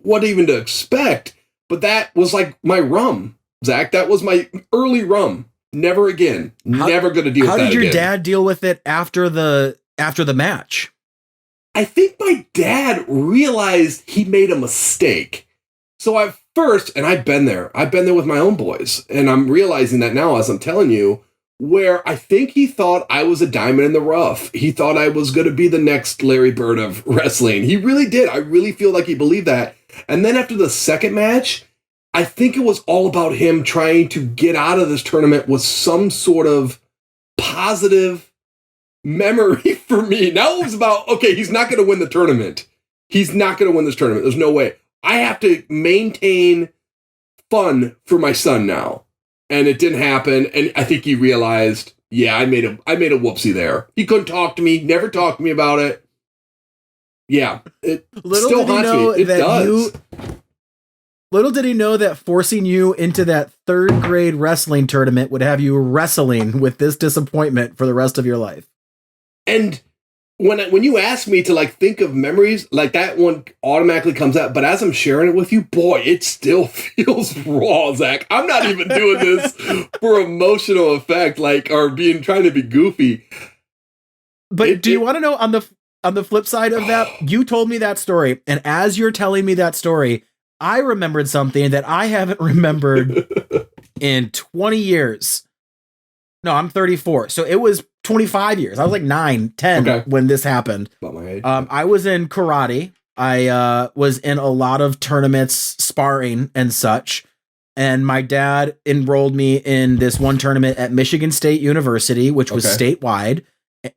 what even to expect. But that was like my rum, Zach. That was my early rum. Never again. Never going to deal with that again. How did your dad deal with it after the match? I think my dad realized he made a mistake. So at first, and I've been there with my own boys, and I'm realizing that now as I'm telling you, where I think he thought I was a diamond in the rough. He thought I was going to be the next Larry Bird of wrestling. He really did. I really feel like he believed that. And then after the second match, I think it was all about him trying to get out of this tournament with some sort of positive memory for me. Now it was about, okay, he's not going to win the tournament. He's not going to win this tournament. There's no way. I have to maintain fun for my son now. And it didn't happen. And I think he realized, yeah, I made a whoopsie there. He couldn't talk to me, never talked to me about it. Yeah, it still haunts me. It does. Little did he know that forcing you into that 3rd grade wrestling tournament would have you wrestling with this disappointment for the rest of your life. And when you ask me to like think of memories, like that one automatically comes out. But as I'm sharing it with you, boy, it still feels raw, Zach. I'm not even doing this for emotional effect, like or trying to be goofy. But do you want to know on the flip side of that? You told me that story, and as you're telling me that story, I remembered something that I haven't remembered in 20 years. No, I'm 34. So it was 25 years. I was like 9, 10 when this happened. About my age. I was in karate. I was in a lot of tournaments, sparring and such. And my dad enrolled me in this one tournament at Michigan State University, which was statewide.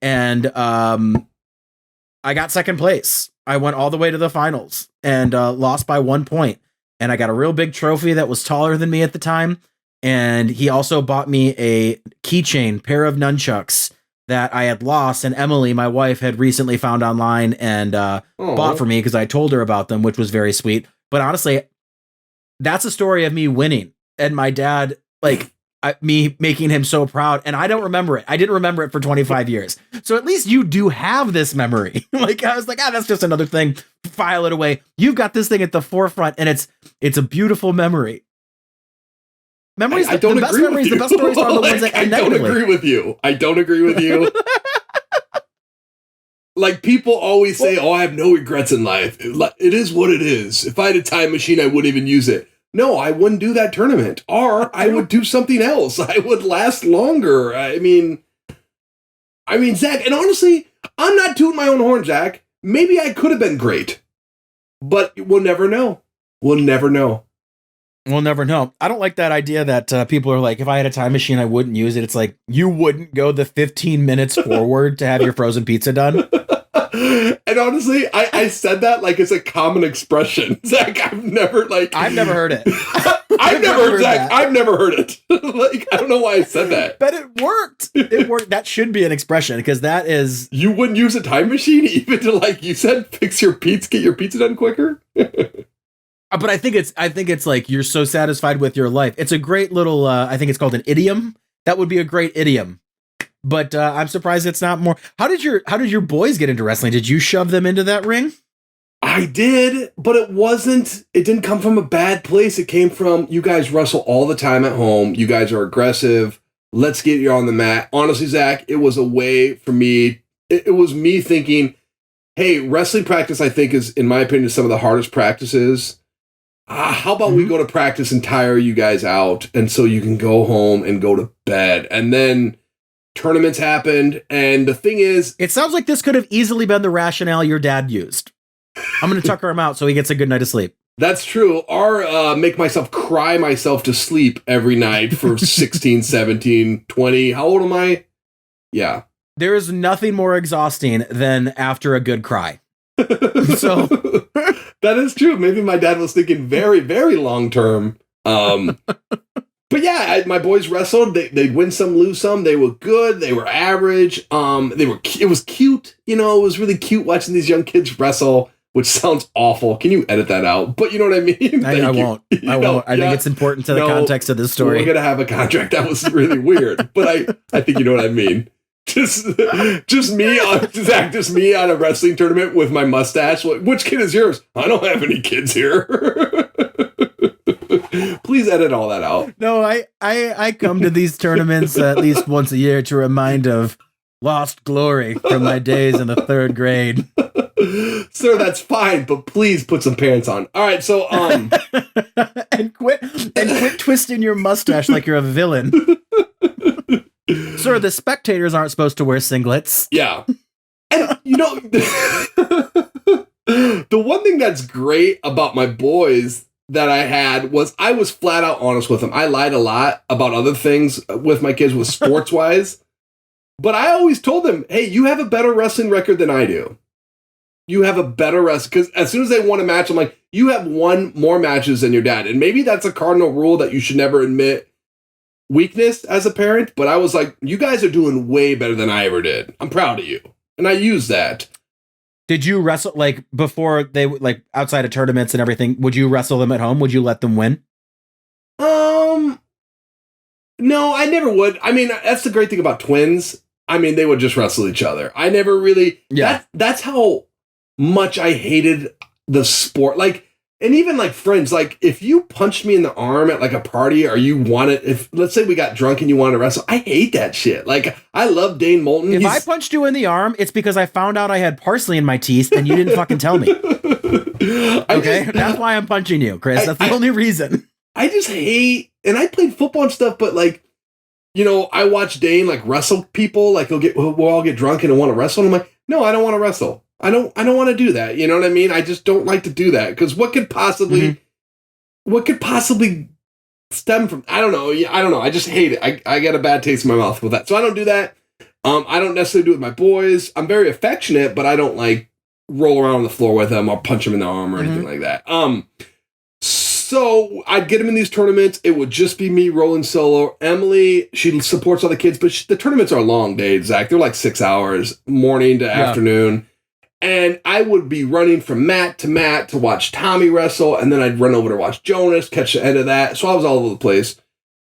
And I got second place. I went all the way to the finals and lost by 1 point. And I got a real big trophy that was taller than me at the time. And he also bought me a keychain, pair of nunchucks that I had lost. And Emily, my wife, had recently found online and bought for me because I told her about them, which was very sweet. But honestly, that's a story of me winning and my dad, like me making him so proud. And I don't remember it. I didn't remember it for 25 years. So at least you do have this memory. Like I was like, that's just another thing. File it away. You've got this thing at the forefront and it's a beautiful memory. Memories, I don't the best agree memories, with you. the best stories are the ones that I don't agree with you. I don't agree with you. Like people always say, I have no regrets in life. It is what it is. If I had a time machine, I wouldn't even use it. No, I wouldn't do that tournament. Or I would do something else. I would last longer. I mean, Zach, and honestly, I'm not tooting my own horn, Zach. Maybe I could have been great. But we'll never know. We'll never know. We'll never know. I don't like that idea that people are like, if I had a time machine, I wouldn't use it. It's like, you wouldn't go the 15 minutes forward to have your frozen pizza done. And honestly, I said that like it's a common expression. Zach, I've never heard it. I've never heard it. Like, I don't know why I said that. But it worked. It worked. That should be an expression because that is. You wouldn't use a time machine even to, like you said, get your pizza done quicker? But I think it's like you're so satisfied with your life. It's a great little, I think it's called an idiom. That would be a great idiom. But I'm surprised it's not more. How did your boys get into wrestling? Did you shove them into that ring? I did, but it didn't come from a bad place. It came from, you guys wrestle all the time at home. You guys are aggressive. Let's get you on the mat. Honestly, Zach, it was a way for me. It was me thinking, hey, wrestling practice, I think is, in my opinion, some of the hardest practices. How about we go to practice and tire you guys out, and so you can go home and go to bed. And then tournaments happened, and the thing is... It sounds like this could have easily been the rationale your dad used. I'm going to tucker him out so he gets a good night of sleep. That's true. Or make myself cry myself to sleep every night for 16, 17, 20. How old am I? Yeah. There is nothing more exhausting than after a good cry. So that is true. Maybe my dad was thinking very, very long term. But yeah, my boys wrestled. They'd win some, lose some. They were good. They were average. It was cute. You know, it was really cute watching these young kids wrestle, which sounds awful. Can you edit that out? But you know what I mean? I won't. I won't. I think it's important to the context of this story. We're going to have a contract. That was really weird. But I think you know what I mean. Just me on a wrestling tournament with my mustache. Which kid is yours? I don't have any kids here. Please edit all that out. No, I come to these tournaments at least once a year to remind of lost glory from my days in the 3rd grade. Sir, that's fine, but please put some pants on. All right, so and quit twisting your mustache like you're a villain. Sir, the spectators aren't supposed to wear singlets. Yeah. And, you know, the one thing that's great about my boys that I had was I was flat out honest with them. I lied a lot about other things with my kids with sports-wise. But I always told them, hey, you have a better wrestling record than I do. You have a better wrestling, because as soon as they won a match, I'm like, you have won more matches than your dad. And maybe that's a cardinal rule that you should never admit weakness as a parent. But I was like, you guys are doing way better than I ever did. I'm proud of you. And I use that. Did you wrestle, like, before they, like, outside of tournaments and everything, would you wrestle them at home? Would you let them win? No, I never would. I mean, that's the great thing about twins. I mean, they would just wrestle each other. I never really, that's how much I hated the sport. Like, and even like friends, like if you punched me in the arm at like a party or you wanted, if let's say we got drunk and you wanted to wrestle, I hate that shit. Like I love Dane Moulton. If I punched you in the arm, it's because I found out I had parsley in my teeth and you didn't fucking tell me. Okay? That's why I'm punching you, Chris. That's the only reason. I just hate, and I played football and stuff, but like, you know, I watch Dane like wrestle people, like we'll all get drunk and want to wrestle. And I'm like, no, I don't want to wrestle. I don't want to do that. You know what I mean? I just don't like to do that because what could possibly stem from? I don't know. I just hate it. I get a bad taste in my mouth with that. So I don't do that. I don't necessarily do it with my boys. I'm very affectionate, but I don't like roll around on the floor with them or punch them in the arm or anything like that. So I'd get them in these tournaments. It would just be me rolling solo. Emily, she supports all the kids, but the tournaments are long days, Zach. They're like 6 hours, morning to afternoon. And I would be running from mat to watch Tommy wrestle, and then I'd run over to watch Jonas, catch the end of that. So I was all over the place.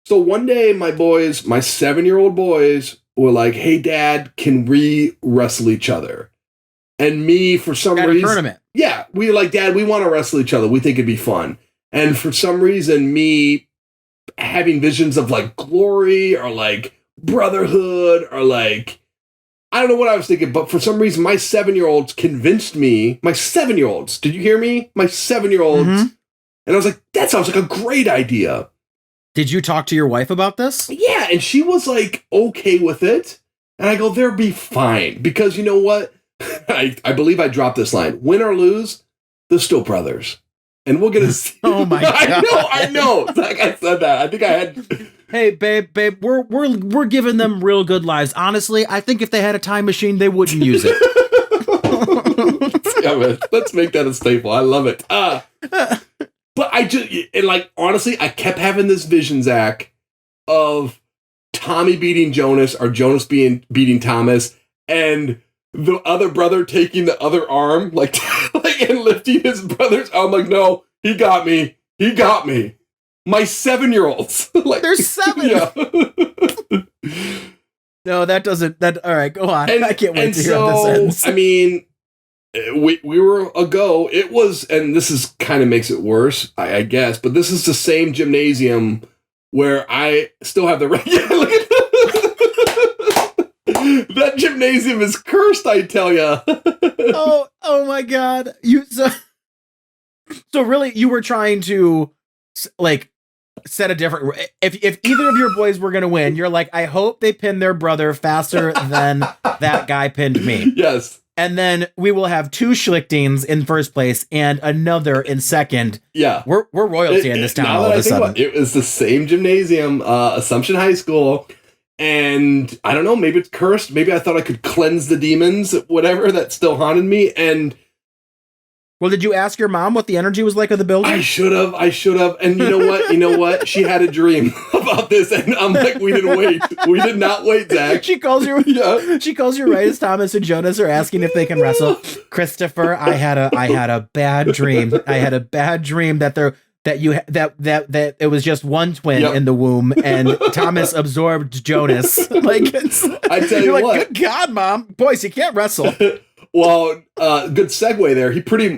So one day, my boys, my 7-year-old boys, were like, hey, Dad, can we wrestle each other? And me, for some reason... tournament. Yeah, we were like, Dad, we want to wrestle each other. We think it'd be fun. And for some reason, me having visions of, like, glory or, like, brotherhood or, like... I don't know what I was thinking, but for some reason, my 7-year-olds convinced me. My 7-year-olds, did you hear me? My 7-year-olds. And I was like, that sounds like a great idea. Did you talk to your wife about this? Yeah, and she was like, okay with it. And I go, they'll be fine. Because you know what? I believe I dropped this line. Win or lose, they're still brothers. And we'll get a... Oh my God. I know. Like I said that. I think I had... Hey, babe, we're giving them real good lives. Honestly, I think if they had a time machine, they wouldn't use it. Yeah, man, let's make that a staple. I love it. But I just, and like, honestly, I kept having this vision, Zach, of Tommy beating Jonas or Jonas beating Thomas and the other brother taking the other arm, like and lifting his brother's arm. Like, no, he got me. My 7-year-olds. Like, There's 7. Yeah. No, that doesn't. That all right. Go on. I can't wait to hear how this ends. I mean, we were a go. It was, and this is kind of makes it worse, I guess. But this is the same gymnasium where I still have the. Yeah, look at that gymnasium is cursed. I tell ya. Oh my God! So really, you were trying to like. Set a different. If either of your boys were gonna win, you're like, I hope they pin their brother faster than that guy pinned me. Yes. And then we will have 2 Schlichtings in first place and another in second. Yeah. We're royalty in this town all of a sudden. It was the same gymnasium, Assumption High School. And I don't know, maybe it's cursed. Maybe I thought I could cleanse the demons, whatever, that still haunted me. And well, did you ask your mom what the energy was like of the building? I should have. And you know what? She had a dream about this, and I'm like, we didn't wait. We did not wait, Zach. She calls you. Yeah. She calls you right as Thomas and Jonas are asking if they can wrestle. Christopher, I had a bad dream. I had a bad dream that it was just one twin in the womb, and Thomas absorbed Jonas. Like, I tell you what, what, good God, Mom, boys, you can't wrestle. Well, good segue there.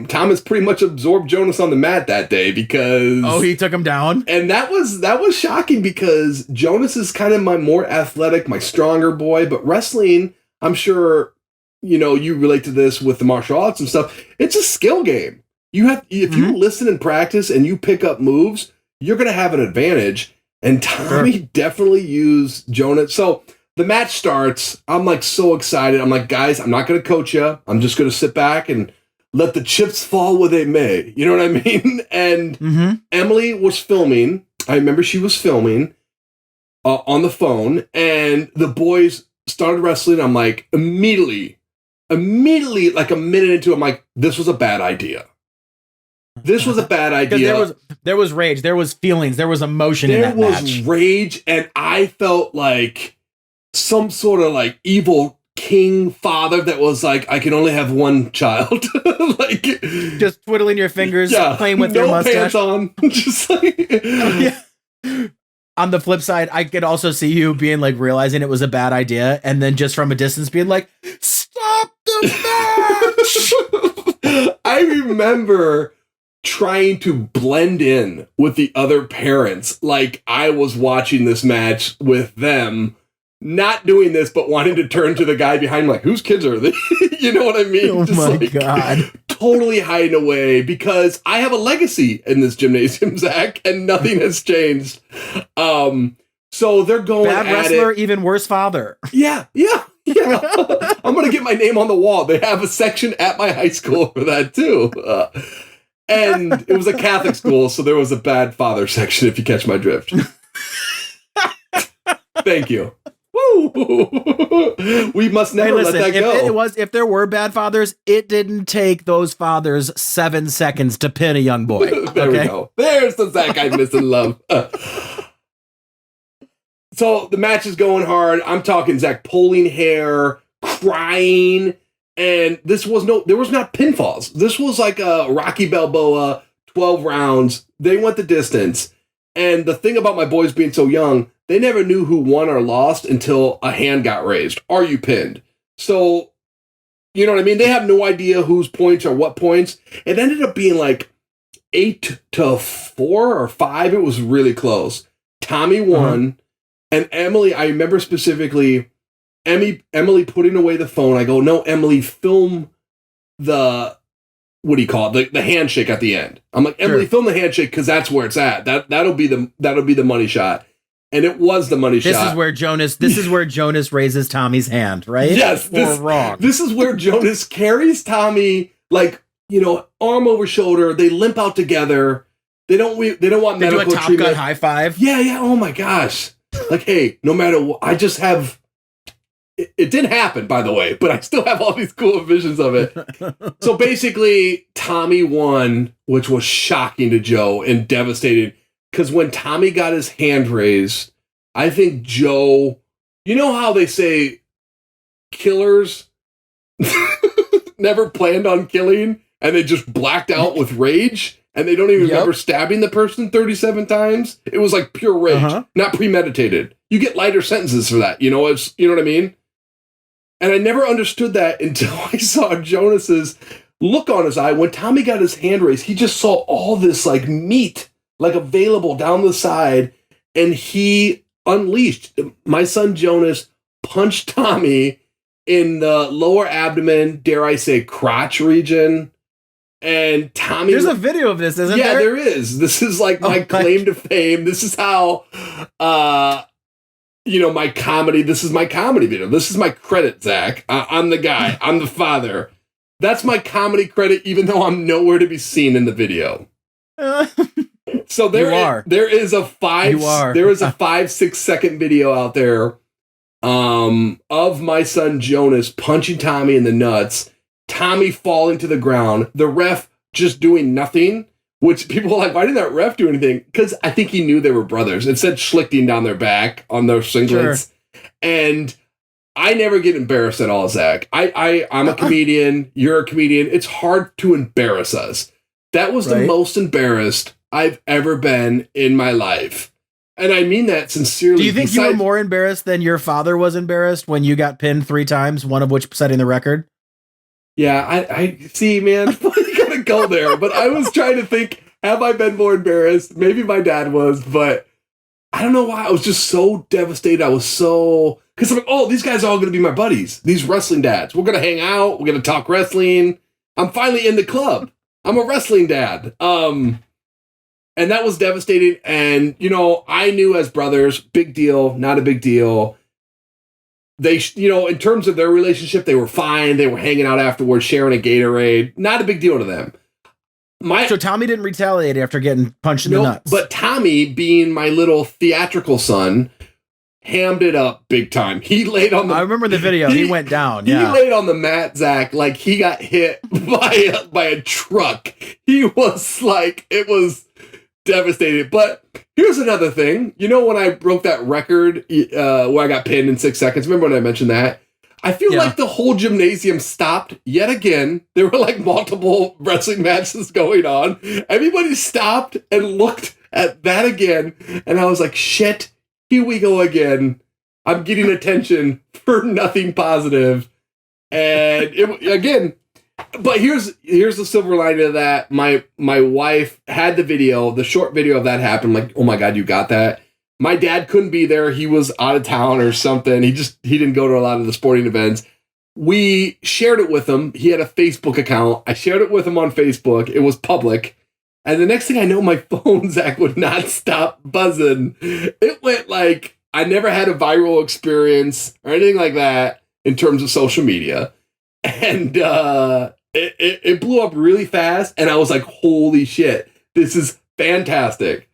Thomas pretty much absorbed Jonas on the mat that day because he took him down, and that was shocking because Jonas is kind of my more athletic, my stronger boy, but wrestling, I'm sure you relate to this with the martial arts and stuff. It's a skill game. If you listen and practice and you pick up moves, you're going to have an advantage. And Tommy definitely used Jonas. So the match starts. I'm like so excited. I'm like, guys, I'm not going to coach you. I'm just going to sit back and let the chips fall where they may. You know what I mean? And Emily was filming. I remember she was filming on the phone, and the boys started wrestling. I'm like, immediately, like a minute into it, I'm like, this was a bad idea. This was a bad idea. There was rage, there was feelings, there was emotion in that match. There was rage, and I felt like some sort of like evil king father that was like, I can only have one child. Like just twiddling your fingers, playing with your mustache. Pants on. Just like On the flip side, I could also see you being like realizing it was a bad idea, and then just from a distance being like, stop the match. I remember trying to blend in with the other parents like I was watching this match with them, not doing this, but wanting to turn to the guy behind me like, whose kids are they? You know what I mean? Oh my God. Totally hiding away because I have a legacy in this gymnasium, Zach, and nothing has changed. So they're going bad at wrestler, it. Even worse father. Yeah. I'm going to get my name on the wall. They have a section at my high school for that too. And it was a Catholic school, so there was a bad father section, if you catch my drift. Thank you. Woo! We must never let that go. If there were bad fathers, it didn't take those fathers 7 seconds to pin a young boy. There we go. There's the Zach I miss and love. So the match is going hard. I'm talking Zach pulling hair, crying, and there was not pinfalls. This was like a Rocky Balboa, 12 rounds. They went the distance. And the thing about my boys being so young, they never knew who won or lost until a hand got raised. Are you pinned? So, you know what I mean? They have no idea whose points are what points. It ended up being like 8-4 or 5. It was really close. Tommy won. And Emily, I remember specifically, Emily putting away the phone. I go, no, Emily, film the, what do you call it? The handshake at the end. I'm like, Emily, film the handshake because that's where it's at. That'll be the money shot. And it was the money shot. This is where Jonas raises Tommy's hand, right? Yes. Wrong. This is where Jonas carries Tommy, like, arm over shoulder. They limp out together. They don't want medical treatment. They do a Top Gun high five. Yeah. Oh my gosh. Like, hey, no matter what, I just have. It didn't happen, by the way, but I still have all these cool visions of it. So basically, Tommy won, which was shocking to Joe and devastating. Because when Tommy got his hand raised, I think Joe, you know how they say killers never planned on killing and they just blacked out with rage and they don't even remember stabbing the person 37 times? It was like pure rage, not premeditated. You get lighter sentences for that. You know what I mean? And I never understood that until I saw Jonas's look on his eye. When Tommy got his hand raised, he just saw all this like meat, like available down the side. And he unleashed. My son Jonas punched Tommy in the lower abdomen, dare I say crotch region. And Tommy... There's a video of this, isn't there? Yeah, there is. This is like my claim to fame. This is how... my comedy. This is my comedy video. This is my credit, Zach. I'm the guy. I'm the father. That's my comedy credit, even though I'm nowhere to be seen in the video. So there is a 5-6 second video out there of my son Jonas punching Tommy in the nuts, Tommy falling to the ground, the ref just doing nothing. Which people were like, why didn't that ref do anything? Because I think he knew they were brothers. It said Schlichting down their back on their singlets. Sure. And I never get embarrassed at all, Zach. I'm a comedian. You're a comedian. It's hard to embarrass us. That was the most embarrassed I've ever been in my life. And I mean that sincerely. Do you think you were more embarrassed than your father was embarrassed when you got pinned 3 times, one of which setting the record? Yeah, I see, man. You gotta go there. But I was trying to think, have I been more embarrassed? Maybe my dad was, but I don't know why. I was just so devastated. I was so... Because I'm like, oh, these guys are all going to be my buddies. These wrestling dads. We're going to hang out. We're going to talk wrestling. I'm finally in the club. I'm a wrestling dad. And that was devastating. And, I knew as brothers, big deal, not a big deal. They, in terms of their relationship, they were fine. They were hanging out afterwards, sharing a Gatorade. Not a big deal to them. So Tommy didn't retaliate after getting punched in the nuts. But Tommy, being my little theatrical son, hammed it up big time. He laid on the. I remember the video. He went down. Yeah. He laid on the mat, Zach, like he got hit by a truck. He was like, it was devastated. But here's another thing. You know, when I broke that record where I got pinned in 6 seconds, remember when I mentioned that? I feel like the whole gymnasium stopped yet again. There were like multiple wrestling matches going on. Everybody stopped and looked at that again. And I was like, shit, here we go again. I'm getting attention for nothing positive. And again, but here's the silver lining of that. My wife had the video, the short video of that happen. Like, oh my God, you got that. My dad couldn't be there. He was out of town or something. He didn't go to a lot of the sporting events. We shared it with him. He had a Facebook account. I shared it with him on Facebook. It was public. And the next thing I know, my phone, Zach, would not stop buzzing. It went like, I never had a viral experience or anything like that in terms of social media. And it blew up really fast. And I was like, holy shit, this is fantastic.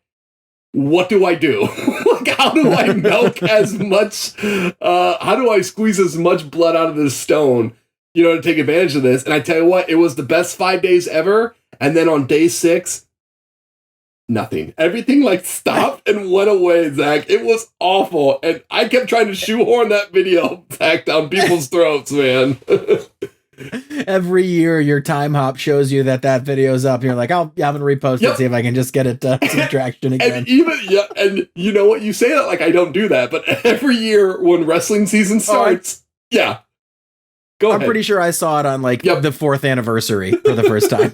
What do I do? Like, how do I milk as much, how do I squeeze as much blood out of this stone, to take advantage of this? And I tell you what, it was the best 5 days ever. And then on day 6, nothing. Everything like stopped and went away, Zach. It was awful. And I kept trying to shoehorn that video back down people's throats, man. Every year your time hop shows you that video's up and you're like, I'm going to repost it, see if I can just get it some traction again. And you know what? You say that like I don't do that, but every year when wrestling season starts, Go ahead. I'm pretty sure I saw it on the 4th anniversary for the first time.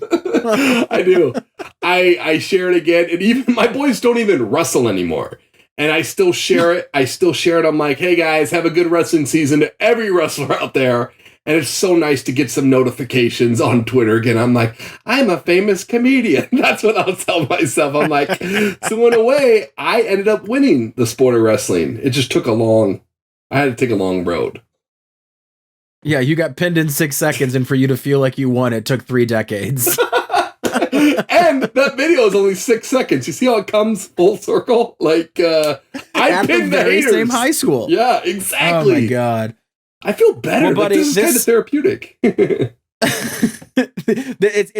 I do. I share it again, and even my boys don't even wrestle anymore. And I still share it. I'm like, hey guys, have a good wrestling season to every wrestler out there. And it's so nice to get some notifications on Twitter again. I'm like, I'm a famous comedian. That's what I'll tell myself. I'm like, so in a way, I ended up winning the sport of wrestling. It just took I had to take a long road. Yeah, you got pinned in 6 seconds, and for you to feel like you won, it took 3 decades. And that video is only 6 seconds. You see how it comes full circle? Like, I pinned the haters. Same high school. Yeah, exactly. Oh my God. I feel better. Well, buddy, this is kind of therapeutic. It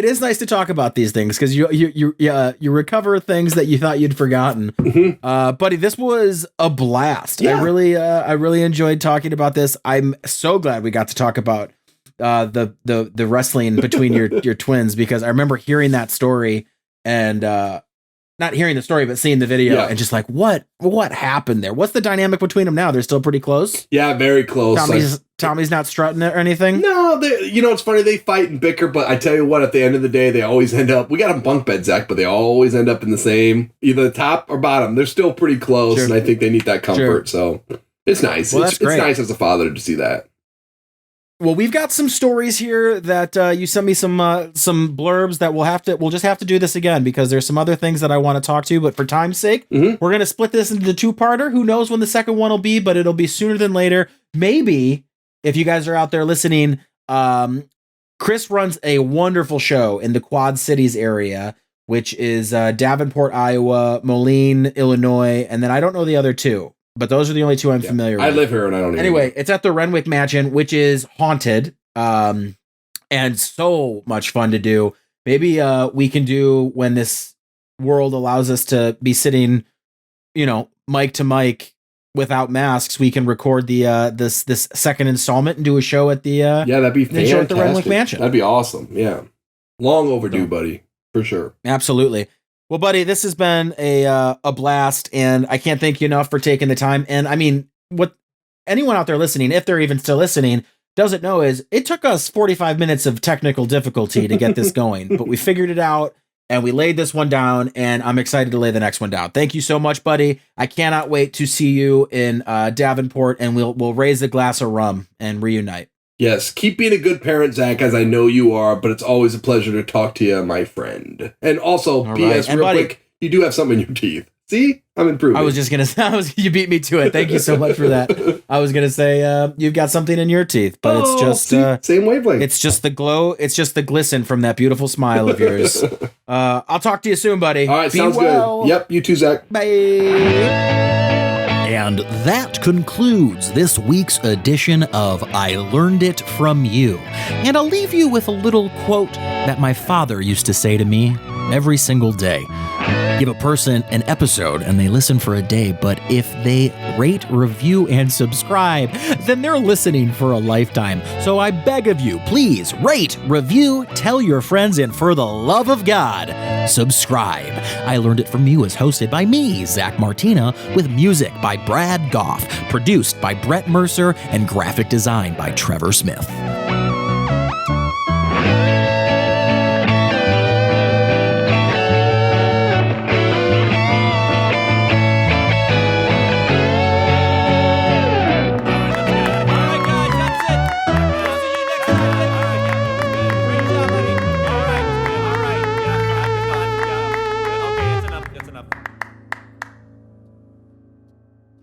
is nice to talk about these things because you recover things that you thought you'd forgotten. Mm-hmm. Buddy, this was a blast. Yeah. I really enjoyed talking about this. I'm so glad we got to talk about the wrestling between your twins, because I remember hearing that story and not hearing the story, but seeing the video and just like, what happened there? What's the dynamic between them now? They're still pretty close. Yeah, very close. Tommy's not strutting it or anything. No, it's funny. They fight and bicker, but I tell you what, at the end of the day, they always end up. We got a bunk bed, Zach, but they always end up in the same, either the top or bottom. They're still pretty close, and I think they need that comfort. So it's nice. Well, it's nice as a father to see that. Well, we've got some stories here that you sent me some blurbs that we'll just have to do this again because there's some other things that I want to talk to, but for time's sake, we're going to split this into the 2-parter. Who knows when the second one will be, but it'll be sooner than later. Maybe if you guys are out there listening, Chris runs a wonderful show in the Quad Cities area, which is Davenport, Iowa, Moline, Illinois, and then I don't know the other two. But those are the only two I'm familiar with. I live here and I don't Anyway, it's at the Renwick Mansion, which is haunted, and so much fun to do. Maybe we can do, when this world allows us to be sitting, mic to mic without masks, we can record the this second installment and do a show at the that'd be fantastic. Show at the Renwick Mansion. That'd be awesome. Yeah, long overdue, buddy, for sure. Absolutely. Well, buddy, this has been a blast, and I can't thank you enough for taking the time. And I mean, what anyone out there listening, if they're even still listening, doesn't know is it took us 45 minutes of technical difficulty to get this going, but we figured it out and we laid this one down, and I'm excited to lay the next one down. Thank you so much, buddy. I cannot wait to see you in Davenport, and we'll raise a glass of rum and reunite. Yes, keep being a good parent, Zach, as I know you are, but it's always a pleasure to talk to you, my friend. And also, all P.S. Real buddy, quick, you do have something in your teeth. See? I'm improving. I was just going to say, you beat me to it. Thank you so much for that. I was going to say, you've got something in your teeth, but it's just... same wavelength. It's just the glow. It's just the glisten from that beautiful smile of yours. I'll talk to you soon, buddy. All right, Be sounds well. good. Yep, you too, Zach. Bye. And And that concludes this week's edition of I Learned It From You. And I'll leave you with a little quote that my father used to say to me every single day. Give a person an episode and they listen for a day, but if they rate, review, and subscribe, then they're listening for a lifetime. So I beg of you, please rate, review, tell your friends, and for the love of God, subscribe. I Learned It From You is hosted by me, Zach Martina, with music by Brad Goff, produced by Brett Mercer, and graphic design by Trevor Smith.